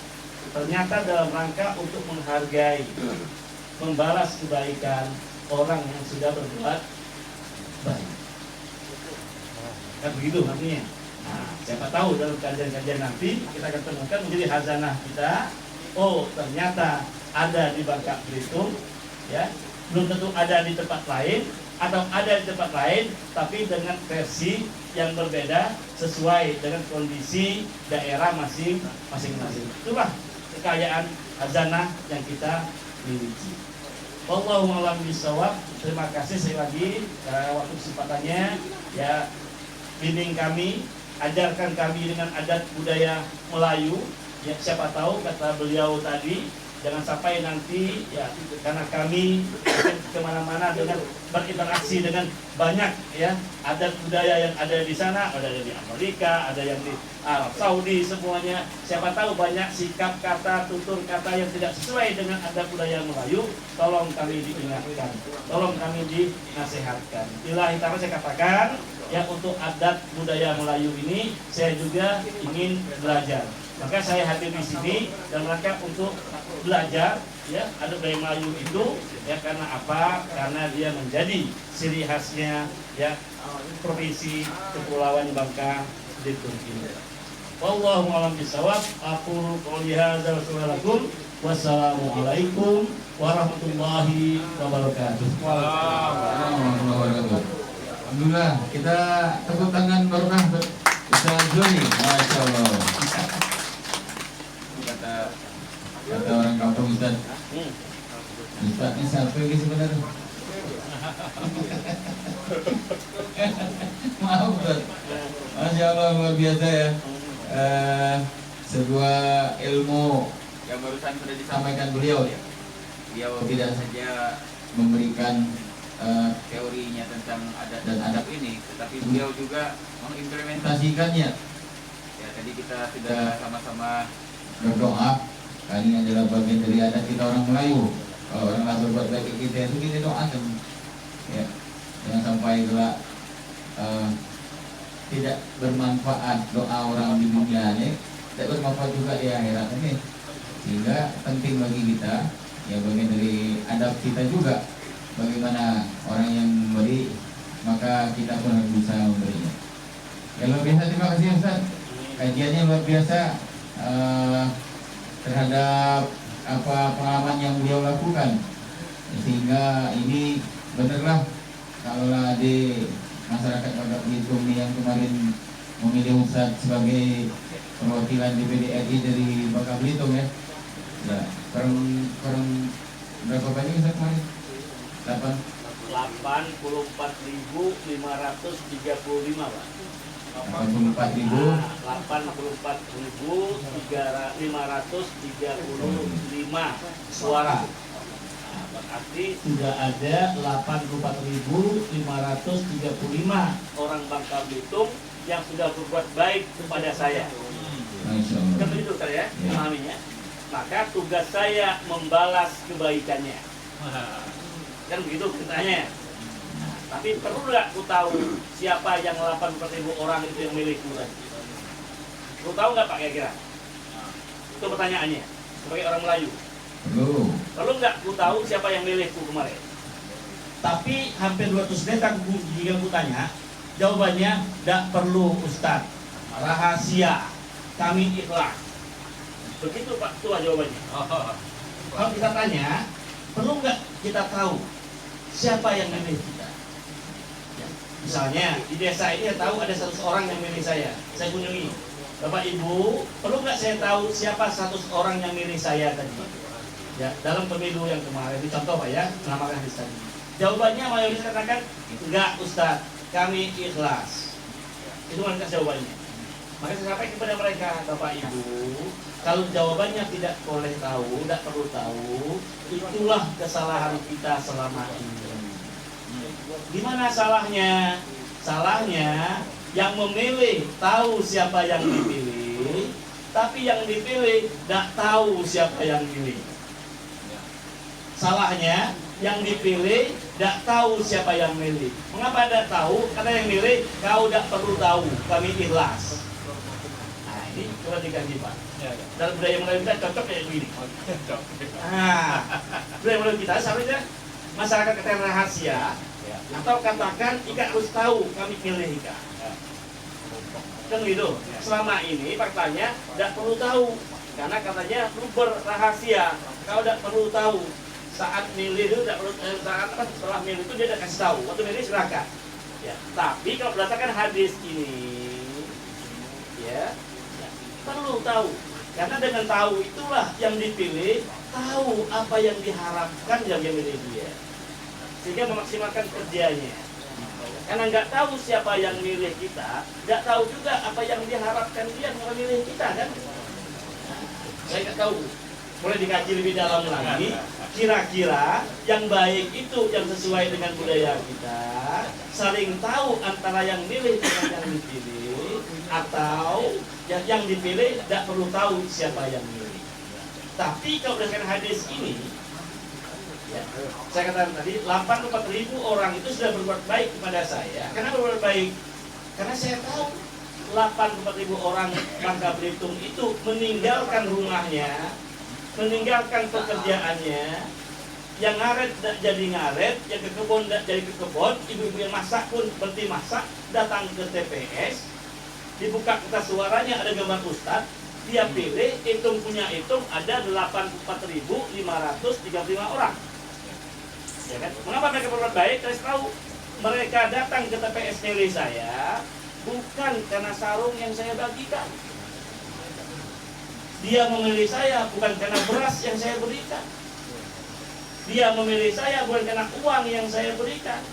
ternyata dalam rangka untuk menghargai, membalas kebaikan orang yang sudah berbuat baik. Kan begitu artinya. Nah, siapa tahu dalam kajian-kajian nanti kita akan temukan menjadi hazanah kita. Oh, ternyata ada di Bangka Belitung, ya. Belum tentu ada di tempat lain, atau ada di tempat lain, tapi dengan versi yang berbeda sesuai dengan kondisi daerah masing-masing. Itulah kekayaan hazanah yang kita miliki. Wallahu a'lam bishawab. Terima kasih sekali lagi waktu kesempatannya ya. Bimbing kami, ajarkan kami dengan adat budaya Melayu. Ya, siapa tahu kata beliau tadi, jangan sampai nanti ya karena kami kemana-mana dengan berinteraksi dengan banyak ya adat budaya yang ada di sana, ada yang di Amerika, ada yang di Arab Saudi, semuanya. Siapa tahu banyak sikap kata, tutur kata yang tidak sesuai dengan adat budaya Melayu. Tolong kami diingatkan, tolong kami dinasihatkan. Ilahi ta'ala saya katakan ya, untuk adat budaya Melayu ini saya juga ingin belajar. Maka saya hadir di sini dan mereka untuk belajar ya adat budaya Melayu itu ya. Karena apa? Karena dia menjadi ciri khasnya ya provinsi Kepulauan Bangka Belitung ini. Wallahu a'lam bishawab. Aku qouli hadza wa wassalamualaikum warahmatullahi wabarakatuh. Alhamdulillah, kita tepuk tangan barokah buat Ustaz Joni. Masya Allah. Kata orang kampung Ustaz, Ustaz ini siapa lagi sebenarnya? Maaf Ustaz. Masya Allah, luar biasa ya. Sebuah ilmu yang barusan sudah disampaikan beliau ya. Beliau tidak saja memberikan teorinya tentang adat dan adab ini, tetapi beliau juga mengimplementasikannya. Ya, tadi kita sudah sama-sama berdoa. Ini adalah bagian dari adat kita orang Melayu. Kalau orang lain berbuat baik ke kita itu kita doakan. Ya, jangan sampai kelak tidak bermanfaat doa orang di dunia ini, tidak bermanfaat juga di akhirat ini. Sehingga penting bagi kita, ya bagian dari adab kita juga. Bagaimana orang yang memberi, maka kita pun harus bisa memberinya. Ya, luar biasa, terima kasih Ustaz. Kajiannya luar biasa terhadap apa pengalaman yang beliau lakukan. Sehingga ini benarlah kalau di masyarakat Bangka Belitung yang kemarin memilih Ustaz sebagai perwakilan DPD RI dari Bangka Belitung ya. Ya, kurang berapa banyak Ustaz kemarin? 84.535 Pak. 84.535 suara. Berarti sudah ada 84.535 orang Bangka Belitung yang sudah berbuat baik kepada saya. Kan begitu saya memahaminya. Maka tugas saya membalas kebaikannya. Kan begitu ceritanya. Tapi perlu nggak ku tahu siapa yang 84.000 orang itu yang milikku tadi? Ku tahu nggak Pak kira-kira? Itu pertanyaannya sebagai orang Melayu. Perlu nggak ku tahu siapa yang milikku kemarin? Tapi hampir 200 menit jika ku tanya, jawabannya tidak perlu Ustaz. Rahasia, kami ikhlas. Begitu Pak, tua jawabannya. Kalau kita tanya, perlu nggak kita tahu siapa yang milih kita? Misalnya di desa ini saya tahu ada 100 orang yang milih saya kunjungi. Bapak Ibu, perlu nggak saya tahu siapa 100 orang yang milih saya tadi? Ya, dalam pemilu yang kemarin, dicontoh Pak ya, menamakan di tadi. Jawabannya mayoritas katakan, enggak Ustaz, kami ikhlas. Itu mereka jawabannya. Maka saya sampaikan kepada mereka, Bapak Ibu, kalau jawabannya tidak boleh tahu, tidak perlu tahu, itulah kesalahan kita selama ini. Di mana salahnya? Salahnya yang memilih tahu siapa yang dipilih, tapi yang dipilih tidak tahu siapa yang milih. Salahnya yang dipilih tidak tahu siapa yang milih. Mengapa tidak tahu? Karena yang milih kau tidak perlu tahu, kami ikhlas. Nah ini coba dikaji Pak. Dalam budaya Melayu kita cocok kayak begini. Nah, budaya Melayu kita seharusnya masyarakat kata rahasia. Atau katakan Ika harus tahu kami pilih Ika. Kan gitu. Selama ini faktanya tidak perlu tahu karena katanya lu berrahasia. Kau tidak perlu tahu saat milih itu tidak perlu saat setelah milih itu dia tidak kasih tahu. Waktu milih silakan. Ya. Tapi kalau berdasarkan hadis ini, ya perlu tahu. Karena dengan tahu itulah yang dipilih, tahu apa yang diharapkan yang milih dia, sehingga memaksimalkan kerjanya. Karena nggak tahu siapa yang milih kita, nggak tahu juga apa yang diharapkan dia memilih kita kan. Saya nggak tahu. Mulai dikaji lebih dalam lagi, kira-kira yang baik itu yang sesuai dengan budaya kita, saling tahu antara yang milih dengan yang dipilih, atau yang dipilih tidak perlu tahu siapa yang milih. Tapi kalau berdasarkan hadis ini, ya, saya katakan tadi 84.000 orang itu sudah berbuat baik kepada saya. Kenapa berbuat baik? Karena saya tahu 84.000 orang Bangka Belitung itu meninggalkan rumahnya, meninggalkan pekerjaannya, yang ngaret tidak jadi ngaret, yang ke kebun tidak jadi ke kebun, ibu-ibu yang masak pun berhenti masak, datang ke TPS, dibuka kertas suaranya ada gambar ustadz, dia pilih, hitung punya hitung ada 84.535 orang. Ya kan? Mengapa mereka berbuat baik? Saya tahu mereka datang ke TPS milih saya bukan karena sarung yang saya bagikan. Dia memilih saya bukan karena beras yang saya berikan. Dia memilih saya bukan karena uang yang saya berikan.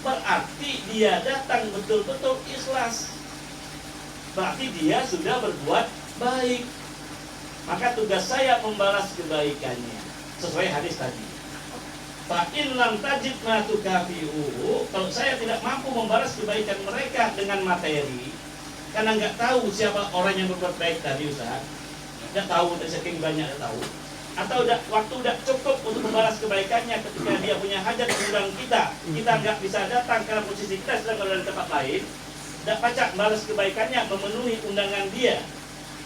Berarti dia datang betul-betul ikhlas. Berarti dia sudah berbuat baik. Maka tugas saya membalas kebaikannya sesuai hadis tadi. Fa'in lam tajid ma tukafi'uhu, kalau saya tidak mampu membalas kebaikan mereka dengan materi, karena nggak tahu siapa orang yang berbuat baik tadi Ustaz, nggak tahu, saking banyak tahu, atau waktu udah cukup untuk membalas kebaikannya ketika dia punya hajat mengundang kita nggak bisa datang karena posisi kita sedang berada di tempat lain, tidak pacak balas kebaikannya memenuhi undangan dia,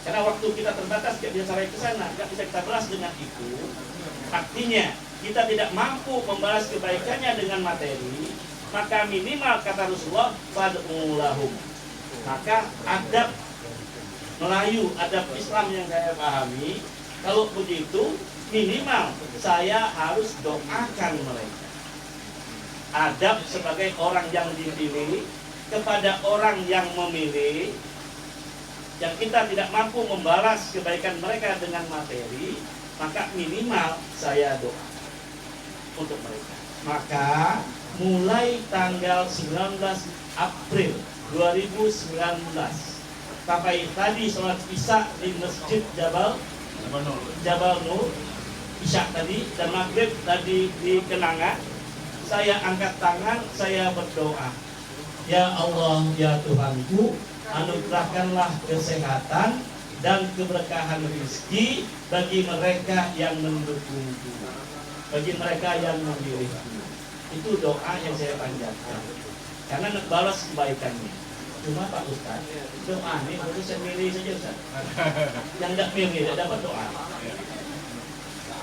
karena waktu kita terbatas nggak bisa sampai ke sana, nggak bisa kita balas dengan itu. Artinya kita tidak mampu membalas kebaikannya dengan materi, maka minimal kata Rasulullah fad'u lahum. Maka adab Melayu, adab Islam yang saya pahami, kalau begitu minimal saya harus doakan mereka. Adab sebagai orang yang dipilih kepada orang yang memilih, yang kita tidak mampu membalas kebaikan mereka dengan materi, maka minimal saya doa untuk mereka. Maka mulai tanggal 19 April 2019 sampai tadi sholat Isya di Masjid Jabal Nur Isya tadi, dan Maghrib tadi di Kenanga, saya angkat tangan, saya berdoa, ya Allah, ya Tuhanku, anugerahkanlah kesehatan dan keberkahan rezeki bagi mereka yang mendukungku, bagi mereka yang memilihku. Itu doa yang saya panjatkan karena nak balas kebaikannya. Cuma Pak Ustaz, doa ini harus saya milih saja Ustaz. Yang tidak milih tidak dapat doa.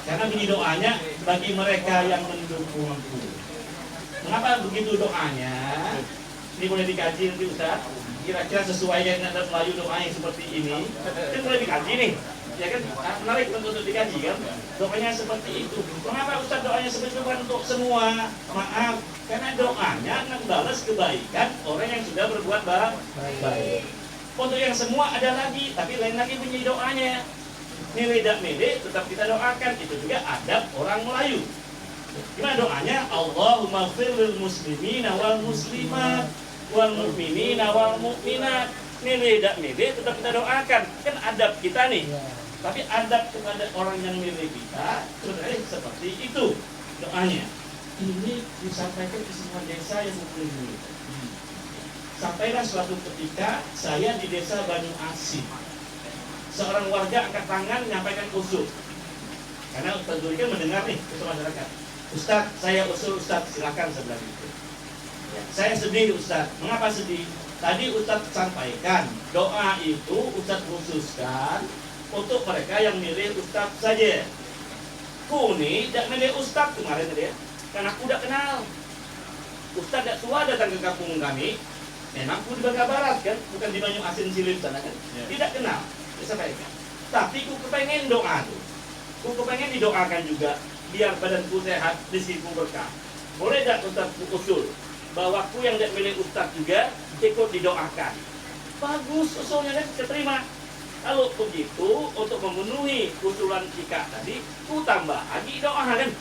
Karena bunyi doanya bagi mereka yang mendukungku. Mengapa begitu doanya? Ini boleh dikaji nanti Ustaz. Kira-kira sesuai dengan adat Melayu doa yang seperti ini, kan boleh dikaji nih, ya kan? Menarik untuk dikaji kan? Doanya seperti itu. Mengapa Ustaz doanya seperti itu? Bukan untuk semua. Maaf, karena doanya akan balas kebaikan orang yang sudah berbuat baik. Untuk yang semua ada lagi, tapi lain lagi bunyi doanya. Milih tak milih, tetap kita doakan. Itu juga adab orang Melayu. Gimana doanya? Allahumma firlil muslimina wal muslimat wal mu'minina wal mu'minat. Milih tak milih tetap kita doakan. Kan adab kita nih. Tapi adab kepada orang yang milih kita sebenarnya seperti itu doanya. Ini disampaikan ke semua desa yang mengelilingi. Sampailah suatu ketika saya di desa Banyu Asih. Seorang warga angkat tangan menyampaikan usul. Karena Ustaz Duri kan mendengar nih usul masyarakat. Ustaz, saya usul Ustaz, silakan sebelah itu. Ya, saya sedih Ustaz. Mengapa sedih? Tadi Ustaz sampaikan doa itu Ustaz khususkan untuk mereka yang milih Ustaz saja. Kuni tidak milih Ustaz kemarin dia, karena aku tidak kenal. Ustaz tidak tua datang ke kampung kami. Memang aku di Bangka Barat kan, bukan di Banyu Asin Silim sana kan. Tidak kenal. Sampaikan. Tapi ku kepengen doa tuh. Ku kepengen didoakan juga biar badanku sehat, rezekiku berkah. Boleh tak Ustaz usul bahwa ku yang tidak milih Ustaz juga ikut didoakan? Bagus usulnya, dan diterima. Kalau begitu, untuk memenuhi usulan Ika tadi, ku tambah lagi doa kan?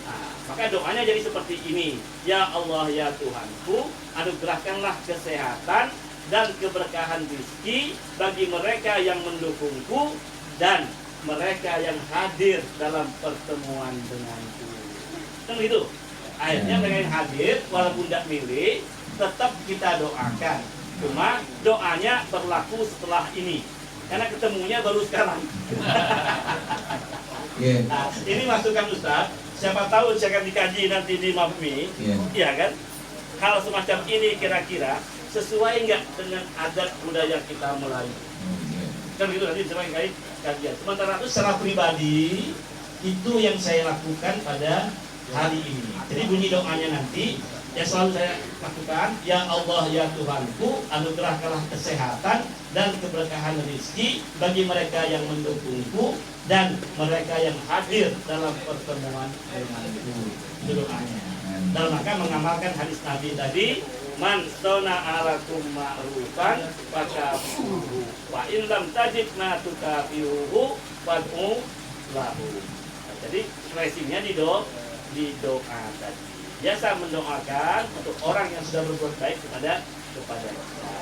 Nah, maka doanya jadi seperti ini. Ya Allah ya Tuhanku, anugerahkanlah kesehatan dan keberkahan rezeki bagi mereka yang mendukungku dan mereka yang hadir dalam pertemuan denganku. Kan gitu. Akhirnya mereka yang hadir walaupun tidak milih, tetap kita doakan. Cuma doanya berlaku setelah ini. Karena ketemunya baru sekarang. Nah, ini masukan Ustaz. Siapa tahu akan dikaji nanti di MAPMI, iya kan? Hal semacam ini kira-kira sesuai nggak dengan adat budaya kita Melayu? Kan gitu nanti sebagai kajian. Sementara itu secara pribadi itu yang saya lakukan pada hari ini. Jadi bunyi doanya nanti yang selalu saya lakukan, ya Allah ya Tuhanku, anugerahkanlah kesehatan dan keberkahan rezeki bagi mereka yang mendukungku dan mereka yang hadir dalam pertemuan denganku. Itu doanya. Dalam rangka mengamalkan hadis Nabi tadi, man sona'alakum ma'rufan fakafuhu wa in lam tajid ma tukafiruhu fad'u lahu. Jadi stressingnya di doa tadi. Biasa mendoakan untuk orang yang sudah berbuat baik kepada kita.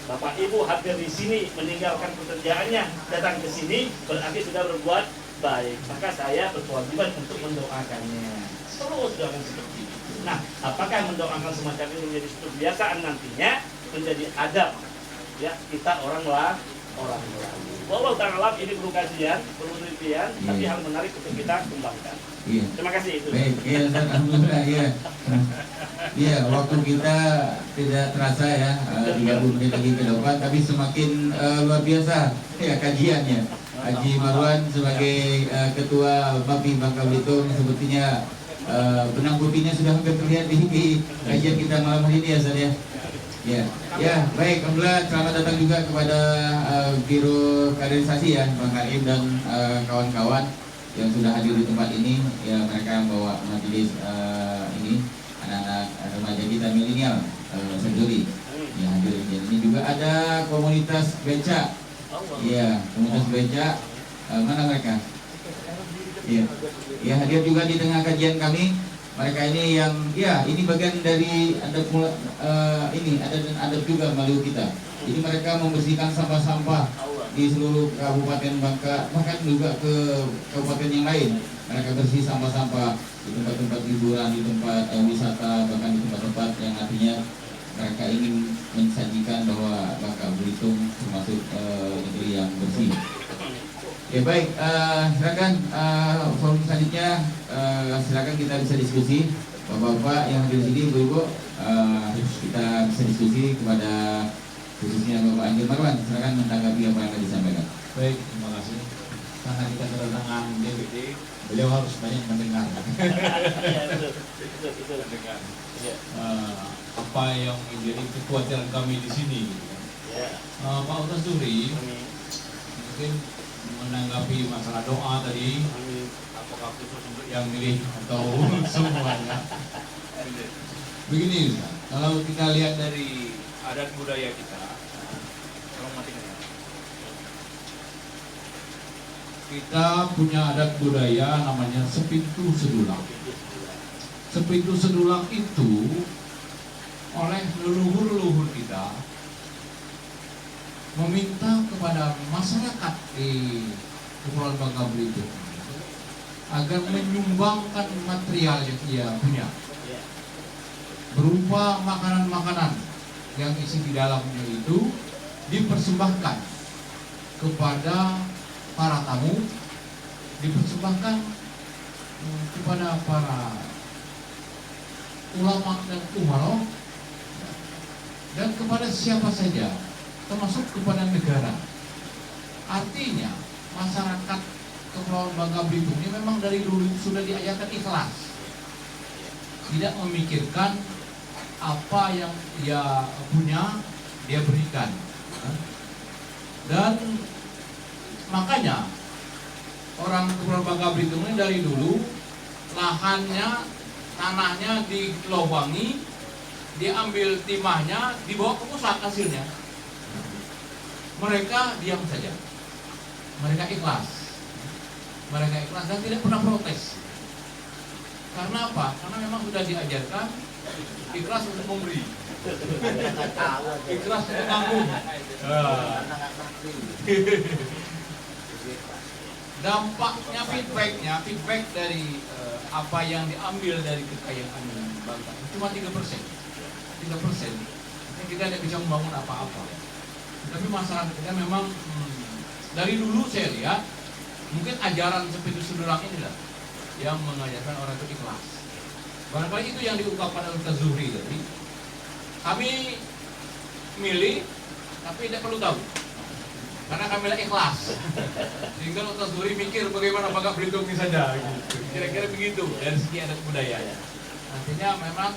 Bapak Ibu hadir di sini meninggalkan pekerjaannya datang ke sini berarti sudah berbuat baik. Maka saya berkewajiban untuk mendoakannya. Terus doakan seperti itu. Nah, apakah mendoakan semacam ini menjadi suatu kebiasaan nantinya menjadi adab ya kita orang Melayu. Wallahu ta'ala ini perlu kajian, perlu penelitian, tapi hal menarik untuk kita kembangkan. Terima kasih itu. Baik, ya, alhamdulillah ya. Iya, waktu kita tidak terasa ya, 30 menit lagi ke depan, tapi semakin luar biasa ya kajiannya. Haji Marwan sebagai ketua MAPMI Bangka Belitung sepertinya benang putihnya sudah hampir terlihat di kajian kita malam hari ini ya Ustaz ya. Ya, baik, alhamdulillah selamat datang juga kepada Biro Kaderisasi ya, Bang Karim dan kawan-kawan yang sudah hadir di tempat ini. Ya, mereka membawa majelis ini anak-anak remaja kita milenial sendiri yang hadir di sini. Juga ada komunitas beca. Iya, komunitas beca. Mana mereka? Ya, hadir juga di tengah kajian kami. Mereka ini yang, ya ini bagian dari adab ini adab juga Melayu kita. Jadi mereka membersihkan sampah-sampah di seluruh Kabupaten Bangka, bahkan juga ke kabupaten yang lain. Mereka bersih sampah-sampah di tempat-tempat hiburan, di tempat wisata, bahkan di tempat-tempat yang artinya mereka ingin mensajikan bahwa Bangka Belitung termasuk negeri yang bersih. Ya baik, silakan forum selanjutnya, silakan kita bisa diskusi, bapak-bapak yang hadir di sini, ibu-ibu, kita bisa diskusi kepada khususnya Bapak Anjir Marwan, silakan menanggapi apa yang akan disampaikan. Baik, terima kasih. Karena kita kedatangan DVD, beliau harus banyak mendengar. Mendengar apa yang menjadi kekhawatiran kami di sini. Pak Ustaz Zuhri mungkin menanggapi masalah doa tadi, apakah khusus untuk yang milih atau semuanya. Begini, kalau kita lihat dari adat budaya kita, kita punya adat budaya namanya sepintu sedulang. Sepintu sedulang itu oleh leluhur-leluhur kita meminta kepada masyarakat di Kepulauan Bangka Belitung agar menyumbangkan material yang ia punya berupa makanan-makanan yang isi di dalamnya itu dipersembahkan kepada para tamu, dipersembahkan kepada para ulama dan umaro, dan kepada siapa saja, termasuk kepada negara. Artinya masyarakat Kepulauan Bangka Belitung ini memang dari dulu sudah diajarkan ikhlas, tidak memikirkan apa yang dia punya dia berikan. Dan makanya orang Kepulauan Bangka Belitung ini dari dulu lahannya, tanahnya dilobangi, diambil timahnya, dibawa ke pusat hasilnya. Mereka diam saja. mereka ikhlas. Mereka ikhlas dan tidak pernah protes. Karena apa? Karena memang sudah diajarkan ikhlas untuk memberi, ikhlas untuk nanggung. Dampaknya, feedback dari apa yang diambil dari kekayaan bangsa cuma 3%. 3%. Ini kita tidak bisa membangun apa-apa. Tapi masyarakat kita memang dari dulu saya lihat mungkin ajaran seperti Sudulang inilah yang mengajarkan orang itu ikhlas. Barangkali itu yang diungkapkan oleh Ustaz Zuhri tadi. Kami milih tapi tidak perlu tahu. Karena kami ikhlas. Sehingga Ustaz Zuhri mikir bagaimana Bangka Belitung ini saja gitu. Kira-kira begitu dari segi adat budaya. Artinya memang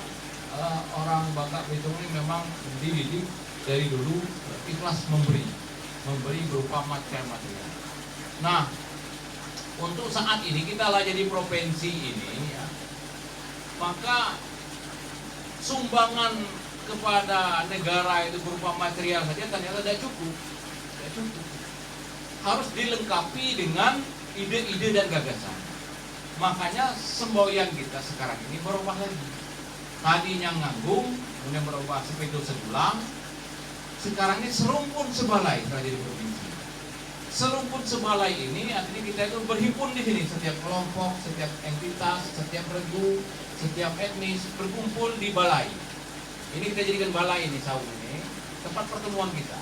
orang Bangka Belitung ini memang dididik dari dulu ikhlas memberi berupa material. Nah, untuk saat ini kita lah jadi provinsi ini ya, maka sumbangan kepada negara itu berupa material saja ternyata tidak cukup. Harus dilengkapi dengan ide-ide dan gagasan. Makanya semboyan kita sekarang ini berubah lagi. Tadinya nganggung, kemudian berubah sepeda sedulang. Sekarang ini serumpun sebalai di provinsi. Serumpun sebalai ini artinya kita itu berhimpun di sini. Setiap kelompok, setiap entitas, setiap regu, setiap etnis berkumpul di balai. Ini kita jadikan balai ini, Saung ini tempat pertemuan kita.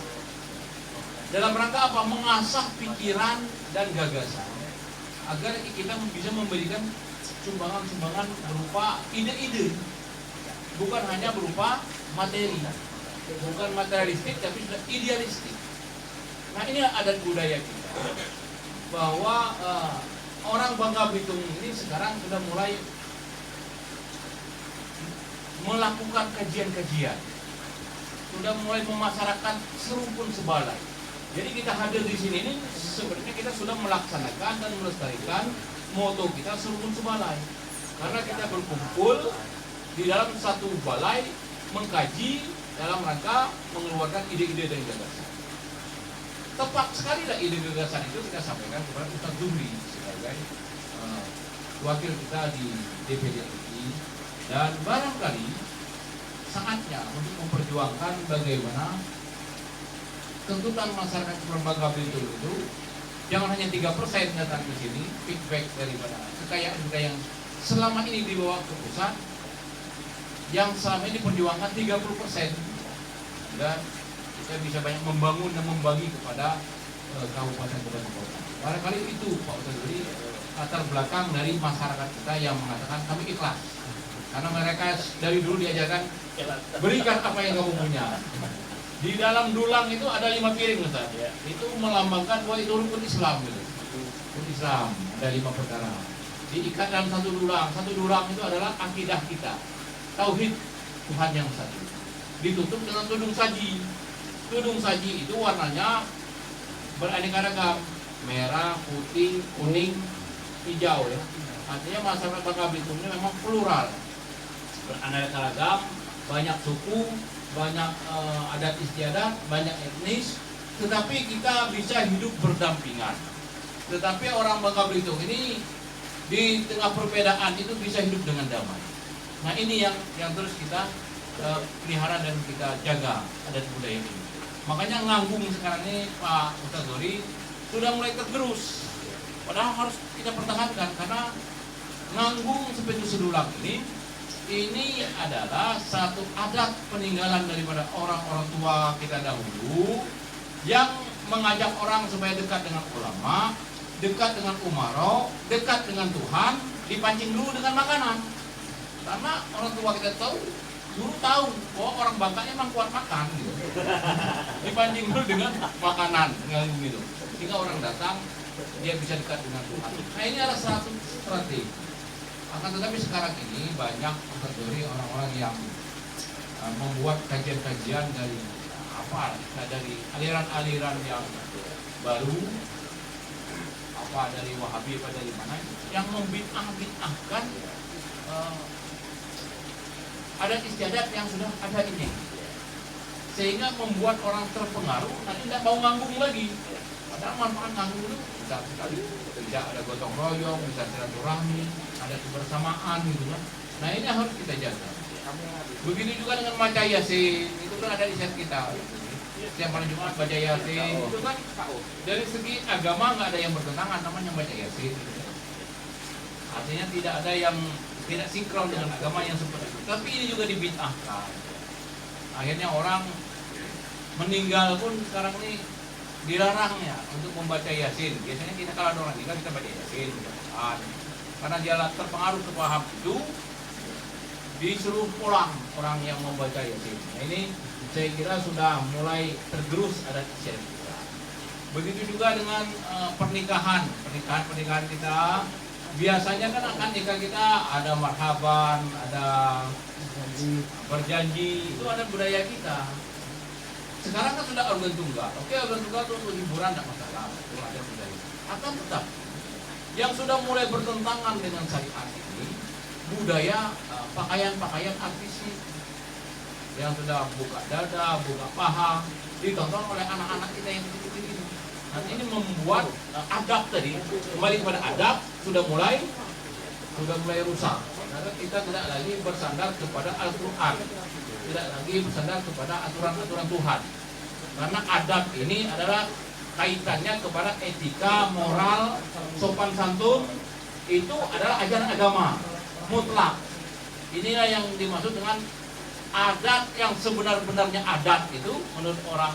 Dalam rangka apa? Mengasah pikiran dan gagasan agar kita bisa memberikan sumbangan-sumbangan berupa ide-ide, bukan hanya berupa materi, bukan materialistik tapi sudah idealistik. Nah, ini adat budaya kita bahwa orang Bangka Belitung ini sekarang sudah mulai melakukan kajian-kajian, sudah mulai memasyarakatkan serumpun sebalai. Jadi kita hadir di sini ini sebenarnya kita sudah melaksanakan dan melestarikan moto kita serumpun sebalai. Karena kita berkumpul di dalam satu balai mengkaji dalam rangka mengeluarkan ide-ide dan gagasan. Tepat sekali lah ide gagasan itu kita sampaikan kepada Ustaz Zuhri sebagai wakil kita di DPD RI, dan barangkali saatnya untuk memperjuangkan bagaimana tuntutan masyarakat Bangka Belitung itu jangan hanya 3% datang ke sini, feedback daripada kekayaan kita yang selama ini dibawa ke pusat, yang selama ini diperjuangkan 30%, dan kita bisa banyak membangun dan membagi kepada kabupaten kota. Barangkali itu Pak Ustaz Zuhri latar belakang dari masyarakat kita yang mengatakan kami ikhlas, karena mereka dari dulu diajarkan berikan apa yang kamu punya. Di dalam dulang itu ada 5 piring Ustaz. Ya. Itu melambangkan bahwa itu rukun Islam gitu. Rukun Islam ada 5 perkara. Diikat dalam satu dulang. Satu dulang itu adalah akidah kita. Tauhid Tuhan yang satu. Ditutup dengan tudung saji. Tudung saji itu warnanya beraneka ragam, merah, putih, kuning, hijau ya. Artinya masyarakat Bangka Belitung ini memang plural. Beraneka ragam, banyak suku, banyak adat istiadat, banyak etnis, tetapi kita bisa hidup berdampingan. Tetapi orang Bangka Belitung ini di tengah perbedaan itu bisa hidup dengan damai. Nah, ini yang terus kita pelihara dan kita jaga adat budaya ini. Makanya nganggung sekarang ini Pak Ustaz Zuhri sudah mulai tergerus. Padahal harus kita pertahankan karena nganggung seperti Sedulang ini adalah satu adat peninggalan daripada orang-orang tua kita dahulu yang mengajak orang supaya dekat dengan ulama, dekat dengan umaro, dekat dengan Tuhan, dipancing dulu dengan makanan. Karena orang tua kita dulu tahu bahwa orang Bangka emang kuat makan gitu. Dipancing dulu dengan makanan, gitu. Sehingga orang datang dia bisa dekat dengan Tuhan. Nah, ini adalah satu strategi. Akan tetapi sekarang ini banyak kategori orang-orang yang membuat kajian-kajian dari dari aliran-aliran yang baru, dari Wahabi apa dari mana, yang membid'ah-bid'ahkan adat istiadat yang sudah ada ini, sehingga membuat orang terpengaruh nanti tidak mau nganggung lagi. Padahal manfaat nganggur itu besar sekali. Bisa ada gotong royong, bisa silaturahmi, ada kebersamaan gitu kan. Nah ini harus kita jaga. Begitu juga dengan baca Yasin, itu kan ada di set kita. Setiap malam Jumat baca Yasin, itu kan dari segi agama nggak ada yang bertentangan namanya baca Yasin. Artinya tidak ada yang tidak sinkron dengan agama yang seperti itu. Tapi ini juga dibid'ahkan. Akhirnya orang meninggal pun sekarang ini dilarang ya untuk membaca Yasin. Biasanya kita kalau ada orang meninggal kita baca Yasin, karena dia terpengaruh ke paham itu, disuruh pulang orang yang membaca Yasin. Nah ini saya kira sudah mulai tergerus adat istiadat kita. Begitu juga dengan pernikahan kita. Biasanya kan akad nikah kita ada marhaban, ada berjanji, itu ada budaya kita. Sekarang kan sudah organ tunggal. Oke, organ tunggal itu untuk hiburan tidak masalah, itu ada budaya. Akan tetap yang sudah mulai bertentangan dengan syariat ini budaya pakaian artis yang sudah buka dada, buka paha, ditonton oleh anak-anak kita yang kecil-kecil ini. Nah ini membuat adab tadi, kembali kepada adab, sudah mulai rusak. Karena kita tidak lagi bersandar kepada Al-Quran, tidak lagi bersandar kepada aturan-aturan Tuhan. Karena adab ini adalah kaitannya kepada etika, moral, sopan santun, itu adalah ajaran agama mutlak. Inilah yang dimaksud dengan adat yang sebenar-benarnya adat itu menurut orang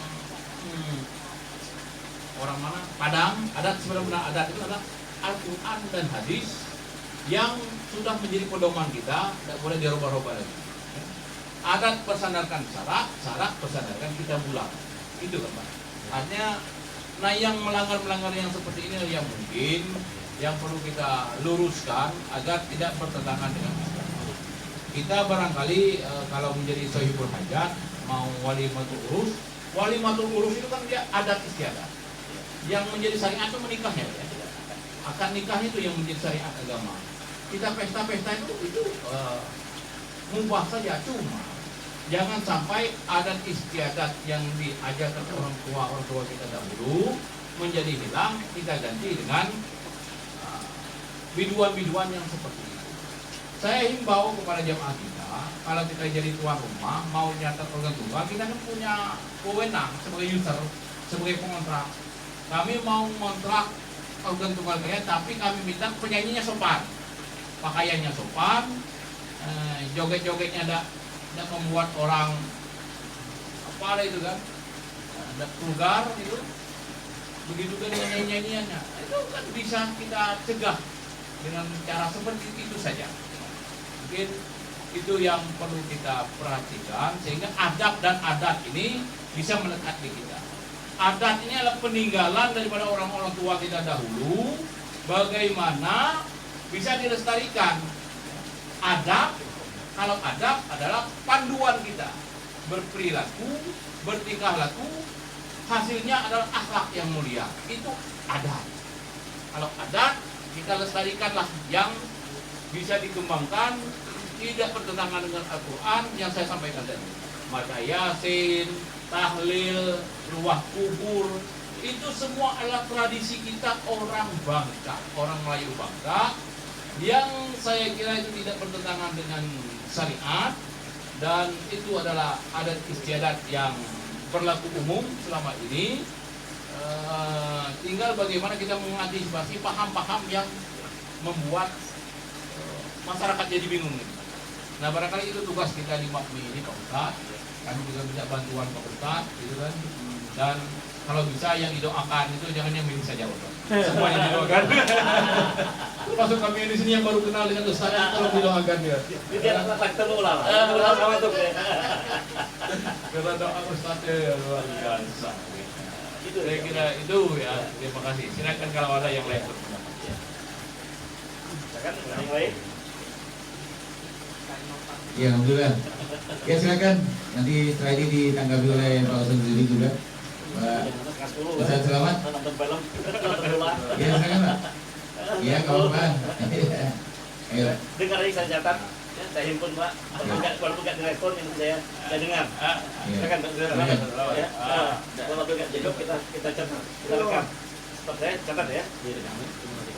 mana? Padang, adat sebenar-benar adat itu adalah Al-Quran dan hadis yang sudah menjadi pedoman kita, tidak boleh dirubah-rubah lagi. Adat bersandarkan syarat bersandarkan kita bulan. Itu kan Pak. Artinya, nah yang melanggar yang seperti ini yang mungkin yang perlu kita luruskan agar tidak bertentangan dengan Islam. Kita barangkali kalau menjadi sahibul hajat, mau walimatul urus itu kan dia adat istiadat. Yang menjadi syariat itu menikahnya ya. Akad nikah itu yang menjadi syariat agama. Kita pesta-pesta itu mubah saja, cuma jangan sampai adat istiadat yang diajarkan orang tua kita dahulu menjadi hilang, kita ganti dengan biduan-biduan yang seperti itu. Saya himbau kepada jamaah kita, kalau kita jadi tuan rumah mau nyatat organ tunggal, kita kan punya wewenang sebagai user, sebagai pengontrak. Kami mau ngontrak organ tunggal kaya, tapi kami minta penyanyinya sopan, pakaiannya sopan, joget-jogetnya tidak membuat orang apa itu kan, tidak vulgar itu. Begitu juga dengan nyanyiannya, itu kan bisa kita cegah dengan cara seperti itu saja. Mungkin itu yang perlu kita perhatikan sehingga adab dan adat ini bisa melekat di kita. Adat ini adalah peninggalan daripada orang-orang tua kita dahulu. Bagaimana bisa dilestarikan? Adab, kalau adab adalah panduan kita berperilaku, bertingkah laku, hasilnya adalah akhlak yang mulia. Itu adat. Kalau adat kita lestarikanlah yang bisa dikembangkan, tidak bertentangan dengan Al-Quran yang saya sampaikan tadi. Baca Yasin, tahlil, ruah kubur, itu semua adalah tradisi kita orang Bangka, orang Melayu Bangka, yang saya kira itu tidak bertentangan dengan syariat, dan itu adalah adat istiadat yang berlaku umum selama ini. Tinggal bagaimana kita mengantisipasi paham-paham yang membuat masyarakat jadi bingung. Nah barangkali itu tugas kita di MAPMI ini Pak Ustadz. Kami juga minta bantuan Pak Ustadz gitu kan. Dan kalau bisa yang didoakan itu jangan yang ini saja Ustadz. Semua yang didoakan. Termasuk kami di sini yang baru kenal dengan Ustadz kalau didoakan ya. Biar tak terulang. Sama itu. Karena doa Ustadz luar biasa. Saya kira itu ya. Terima kasih. Silakan kalau ada yang lain berpendapat. Silakan yang lain. Ya, alhamdulillah. Ya silakan. Nanti setelah ini ditanggapi oleh Pak Ustadz Zudi juga. Pak Ustadz Selamat. Ya silakan Pak. Ya kawan-kawan. Ayo. Dengar lagi saya catat. Saya himpun Pak. Walaupun nggak direspon ini saya dengar. Silakan Pak. Ya. Walaupun nggak jawab kita catat, kita rekam. Ustaz saya catat ya di rekaman.